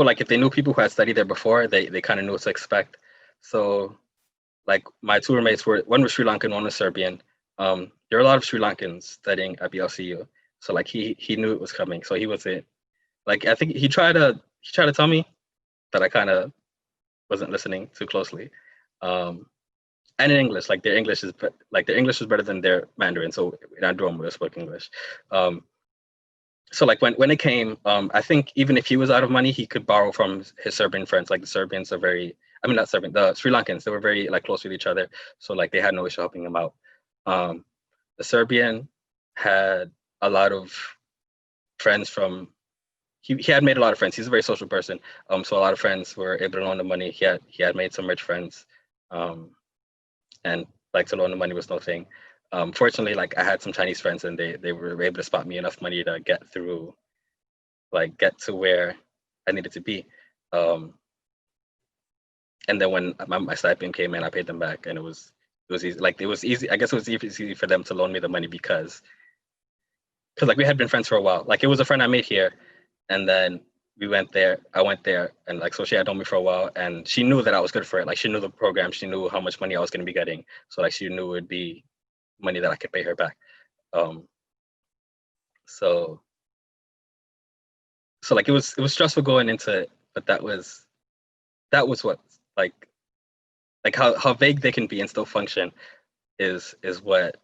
like if they knew people who had studied there before, they kind of knew what to expect. So like my two roommates one was Sri Lankan, one was Serbian. There were a lot of Sri Lankans studying at BLCU. So like he knew it was coming. So he wasn't like, I think he tried to tell me, but I kind of wasn't listening too closely. And in English, like their English is better than their Mandarin. So in our dorm we spoke English. So like when it came, I think even if he was out of money, he could borrow from his Serbian friends. Like the Serbians are the Sri Lankans, they were very like close with each other. So like they had no issue helping him out. The Serbian had a lot of friends from, he had made a lot of friends. He's a very social person. So a lot of friends were able to loan the money. He had made some rich friends. And like to loan the money was no thing. Fortunately, like I had some Chinese friends and they were able to spot me enough money to get to where I needed to be. And then when my stipend came in, I paid them back, and it was easy. Like it was easy. I guess it was easy for them to loan me the money because like we had been friends for a while. Like it was a friend I made here, and then I went there, and like so she had known me for a while, and she knew that I was good for it. Like she knew the program, she knew how much money I was going to be getting, so like she knew it would be money that I could pay her back. So like it was stressful going into it, but that was what like how vague they can be and still function is what,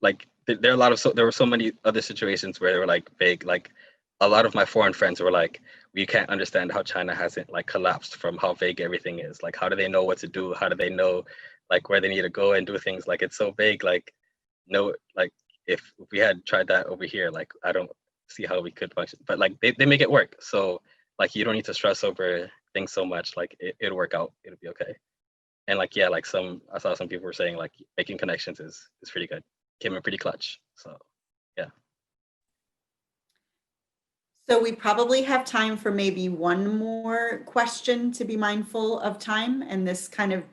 like there were so many other situations where they were like vague. Like a lot of my foreign friends were like, we can't understand how China hasn't like collapsed from how vague everything is. Like how do they know what to do? How do they know like where they need to go and do things? Like it's so vague. Like no, like if we had tried that over here, like I don't see how we could function. But like they make it work. So like you don't need to stress over things so much. Like it'll work out. It'll be okay. And like yeah, like I saw some people were saying like making connections is pretty good. Came in pretty clutch. So yeah. So we probably have time for maybe one more question, to be mindful of time. And this kind of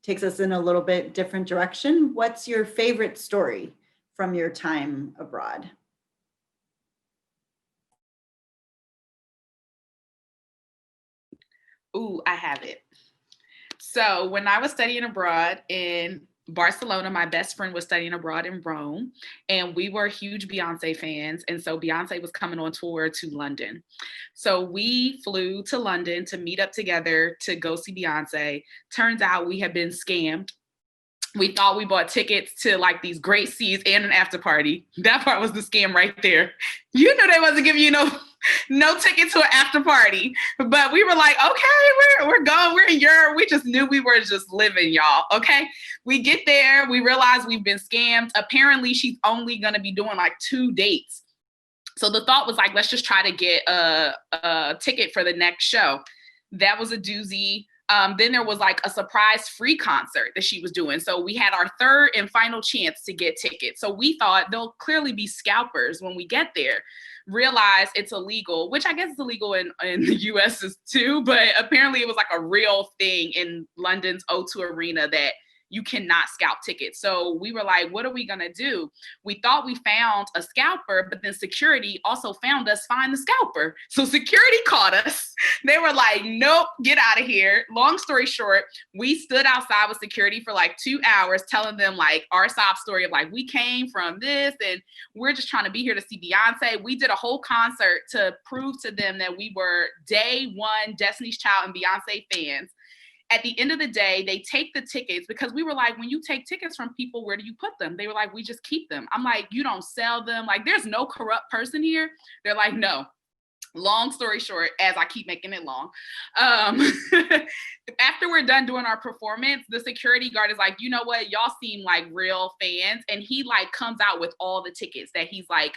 takes us in a little bit different direction. What's your favorite story from your time abroad? Ooh, I have it. So when I was studying abroad in Barcelona, my best friend was studying abroad in Rome, and we were huge Beyonce fans. And so Beyonce was coming on tour to London. So we flew to London to meet up together to go see Beyonce. Turns out we had been scammed. We thought we bought tickets to like these great seats and an after party. That part was the scam right there. You know they wasn't giving you no No ticket to an after party. But we were like, okay, we're going, we're in Europe. We just knew we were just living, y'all. Okay. We get there, we realize we've been scammed. Apparently, she's only gonna be doing like 2 dates. So the thought was like, let's just try to get a ticket for the next show. That was a doozy. Then there was like a surprise free concert that she was doing. So we had our third and final chance to get tickets. So we thought they'll clearly be scalpers when we get there. Realize it's illegal, which I guess is illegal in the US too, but apparently it was like a real thing in London's O2 Arena that you cannot scalp tickets. So we were like, what are we gonna do? We thought we found a scalper, but then security also found us find the scalper. So security caught us. They were like, nope, get out of here. Long story short, we stood outside with security for like 2 hours telling them like our sob story of like, we came from this and we're just trying to be here to see Beyonce. We did a whole concert to prove to them that we were day one Destiny's Child and Beyonce fans. At the end of the day, they take the tickets because we were like, when you take tickets from people, where do you put them? They were like, we just keep them. I'm like, you don't sell them. Like, there's no corrupt person here. They're like, no. Long story short, as I keep making it long, after we're done doing our performance, the security guard is like, you know what? Y'all seem like real fans. And he like comes out with all the tickets that he's like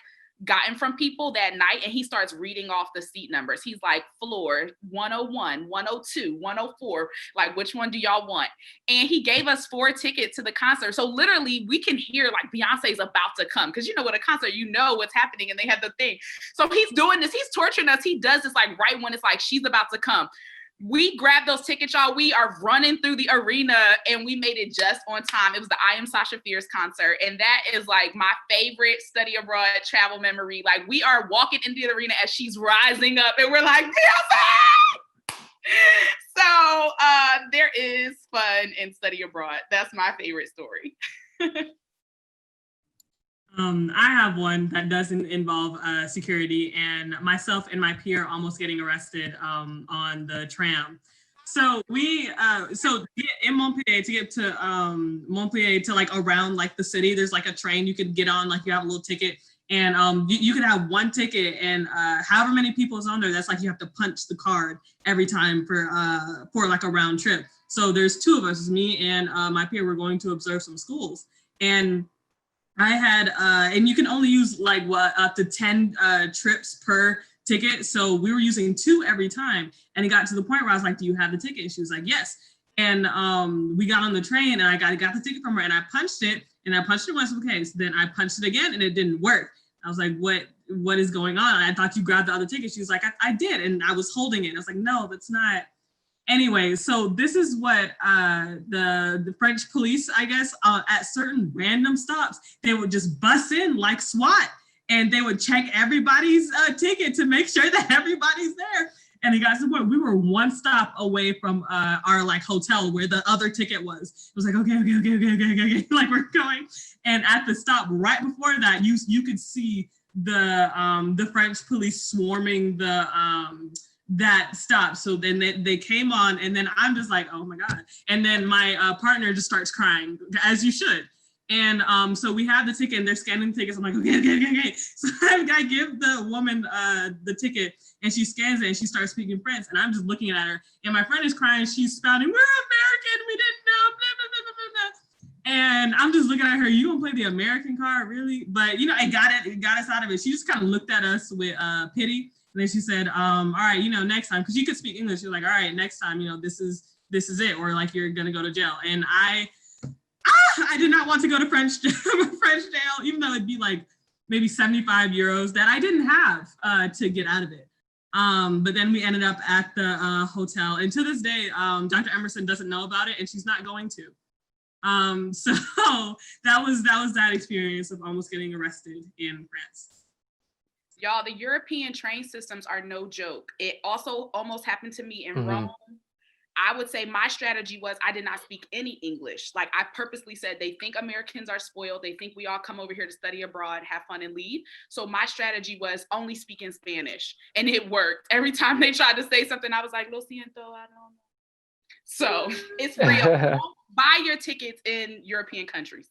gotten from people that night, and he starts reading off the seat numbers. He's like, floor 101, 102, 104, like, which one do y'all want? And he gave us 4 tickets to the concert. So literally we can hear like Beyonce's about to come, because you know, at a concert, you know what's happening, and they have the thing. So he's doing this, he's torturing us. He does this like right when it's like she's about to come. We grabbed those tickets, y'all. We are running through the arena, and we made it just on time. It was the I Am Sasha Fierce concert, and that is like my favorite study abroad travel memory. Like, we are walking into the arena as she's rising up, and we're like, Beyonce! So there is fun in study abroad. That's my favorite story. I have one that doesn't involve security, and myself and my peer almost getting arrested on the tram. So we, in Montpellier, to get to Montpellier to like around like the city, there's like a train you could get on, like you have a little ticket, and you could have one ticket, and however many people is on there, that's like you have to punch the card every time for like a round trip. So there's 2 of us, me and my peer, were going to observe some schools, and I had, and you can only use like up to 10 trips per ticket. So we were using 2 every time. And it got to the point where I was like, do you have the ticket? And she was like, yes. And we got on the train, and I got the ticket from her, and I punched it, and I punched it once. Okay, so then I punched it again, and it didn't work. I was like, what is going on? And I thought you grabbed the other ticket. She was like, I did. And I was holding it. I was like, no, that's not. Anyway, so this is what the French police, I guess, at certain random stops, they would just bust in like SWAT, and they would check everybody's ticket to make sure that everybody's there. And it got to the point we were 1 stop away from our like hotel where the other ticket was. It was like, okay, like we're going. And at the stop right before that, you could see the French police swarming that stop. So then they came on, and then I'm just like, oh my God. And then my partner just starts crying, as you should. And so we have the ticket, and they're scanning the tickets. I'm like, okay. So I give the woman the ticket, and she scans it, and she starts speaking French. And I'm just looking at her, and my friend is crying. She's spouting, we're American, we didn't know, blah, blah, blah, blah, blah. And I'm just looking at her, you gonna play the American card, really? But you know, it got us out of it. She just kind of looked at us with pity. And then she said, all right, you know, next time, because you could speak English. She was like, all right, next time, you know, this is it, or like you're gonna go to jail. And I did not want to go to French jail, even though it'd be like maybe 75 euros that I didn't have to get out of it. But then we ended up at the hotel, and to this day, Dr. Emerson doesn't know about it, and she's not going to. So that was that experience of almost getting arrested in France. Y'all, the European train systems are no joke. It also almost happened to me in Rome. I would say my strategy was I did not speak any English. Like, I purposely said, they think Americans are spoiled. They think we all come over here to study abroad, have fun, and leave. So my strategy was only speaking Spanish, and it worked. Every time they tried to say something, I was like, lo siento, I don't know. So it's real. Don't buy your tickets in European countries.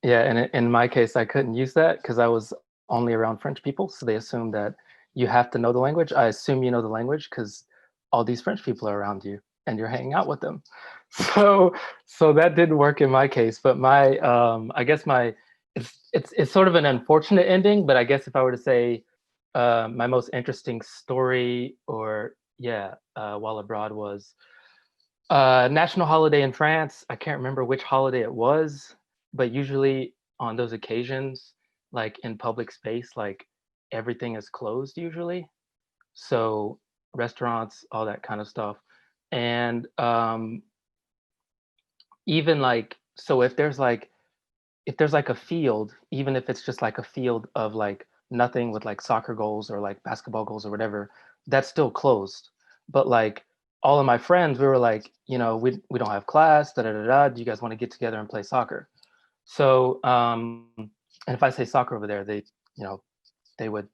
Yeah, and in my case, I couldn't use that because I was only around French people, so they assume that you have to know the language. I assume you know the language because all these French people are around you and you're hanging out with them. So that didn't work in my case, but my I guess my it's sort of an unfortunate ending, but I guess if I were to say my most interesting story or while abroad was national holiday in France. I can't remember which holiday it was, but usually on those occasions, like in public space, like everything is closed usually. So restaurants, all that kind of stuff. And even like, so if there's like a field, even if it's just like a field of like nothing with like soccer goals or like basketball goals or whatever, that's still closed. But like all of my friends, we were like, we don't have class, da da da da. Do you guys want to get together and play soccer? So, and if I say soccer over there, they would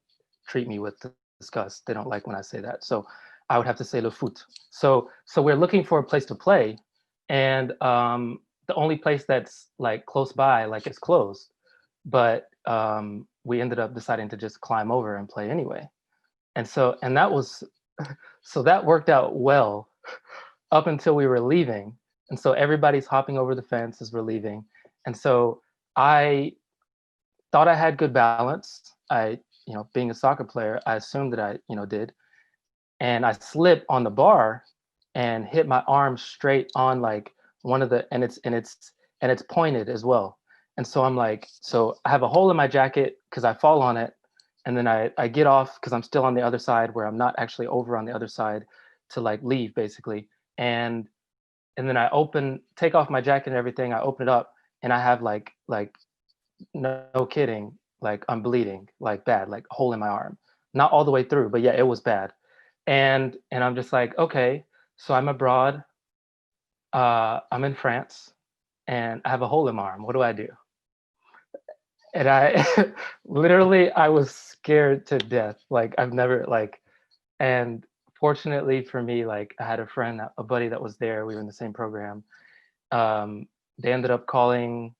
treat me with disgust. They don't like when I say that. So I would have to say le foot. So we're looking for a place to play, and the only place that's like close by, like it's closed, but we ended up deciding to just climb over and play anyway. And that was, so that worked out well up until we were leaving. And so everybody's hopping over the fence as we're leaving. And so I thought I had good balance. Being a soccer player, I assumed that I, did. And I slipped on the bar and hit my arm straight on like one of the, and it's pointed as well. And so I'm like, so I have a hole in my jacket because I fall on it. And then I get off because I'm still on the other side where I'm not actually over on the other side to like leave basically. And then I take off my jacket and everything. I open it up and I have like no kidding, like I'm bleeding, like bad, like a hole in my arm. Not all the way through, but yeah, it was bad. And I'm just like, okay, so I'm abroad. I'm in France and I have a hole in my arm. What do I do? And I literally, I was scared to death. Like I've never and fortunately for me, like I had a buddy that was there. We were in the same program. They ended up calling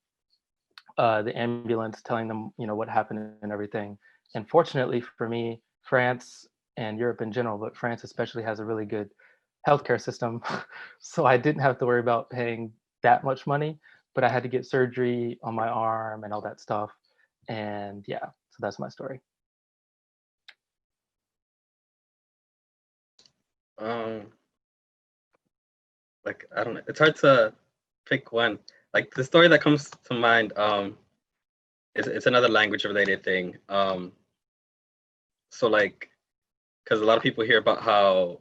the ambulance, telling them, what happened and everything. And fortunately for me, France and Europe in general, but France especially has a really good healthcare system. So I didn't have to worry about paying that much money, but I had to get surgery on my arm and all that stuff. And yeah, so that's my story. Like I don't know, it's hard to pick one. Like the story that comes to mind, it's another language related thing. So like, because a lot of people hear about how,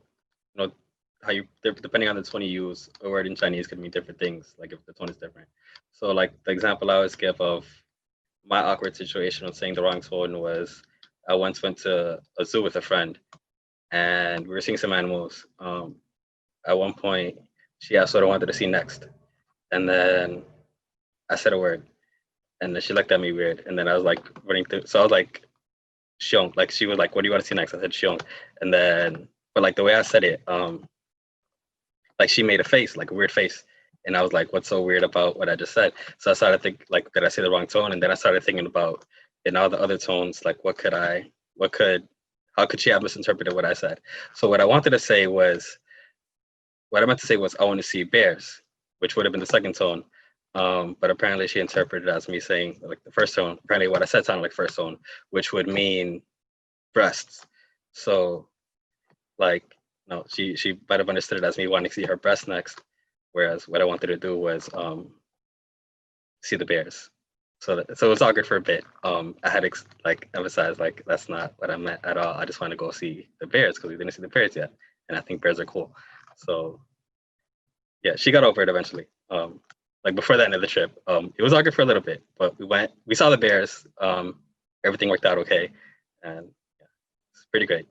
how you, depending on the tone you use, a word in Chinese could mean different things. Like if the tone is different. So like the example I always give of my awkward situation of saying the wrong tone was I once went to a zoo with a friend, and we were seeing some animals. At one point, she asked what I wanted to see next, and then I said a word, and then she looked at me weird, and then I was like running through. So I was like, "Xiong," like she was like, "What do you want to see next?" I said, "Xiong," and then, but like the way I said it, like she made a face, like a weird face, and I was like, "What's so weird about what I just said?" So I started thinking, like, did I say the wrong tone? And then I started thinking about, in all the other tones, like, how could she have misinterpreted what I said? So what I wanted to say was, what I meant to say was, I want to see bears, which would have been the second tone. But apparently she interpreted it as me saying like the first tone. Apparently what I said sounded like first tone, which would mean breasts. So like, no, she might have understood it as me wanting to see her breast next. Whereas what I wanted to do was see the bears. So it was awkward for a bit. I had emphasized like that's not what I meant at all. I just want to go see the bears because we didn't see the bears yet, and I think bears are cool. So yeah, she got over it eventually. Like before the end of the trip, it was awkward for a little bit, but we saw the bears. Everything worked out okay, and yeah, it's pretty great.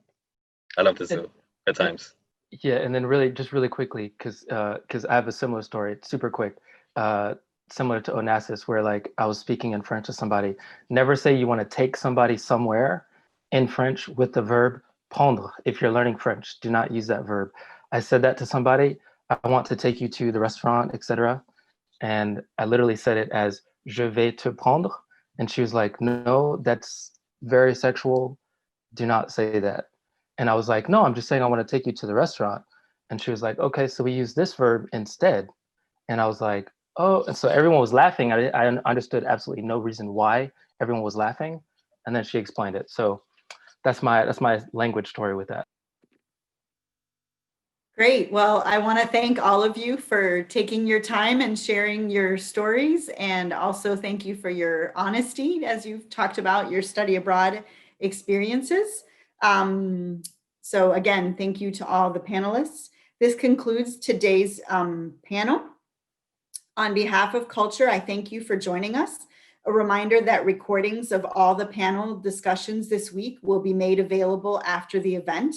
I love the zoo. Good times. Yeah, and then really quickly, because I have a similar story. It's super quick. Similar to Onasis, where like I was speaking in French to somebody. Never say you want to take somebody somewhere in French with the verb prendre. If you're learning French, do not use that verb. I said that to somebody. I want to take you to the restaurant, etc. And I literally said it as "je vais te prendre," and she was like, "No, that's very sexual. Do not say that. And I was like, no, I'm just saying I want to take you to the restaurant. And she was like, okay, so we use this verb instead. And I was like, oh, and so everyone was laughing. I understood absolutely no reason why everyone was laughing. And then she explained it. So that's my language story with that. Great. Well, I want to thank all of you for taking your time and sharing your stories. And also thank you for your honesty as you've talked about your study abroad experiences. So again, thank you to all the panelists. This concludes today's panel. On behalf of CULTR, I thank you for joining us. A reminder that recordings of all the panel discussions this week will be made available after the event.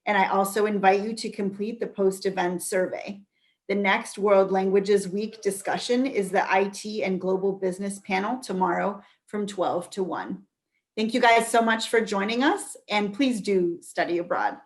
And I also invite you to complete the post-event survey. The next World Languages Week discussion is the IT and Global Business panel tomorrow from 12 to 1. Thank you guys so much for joining us, and please do study abroad.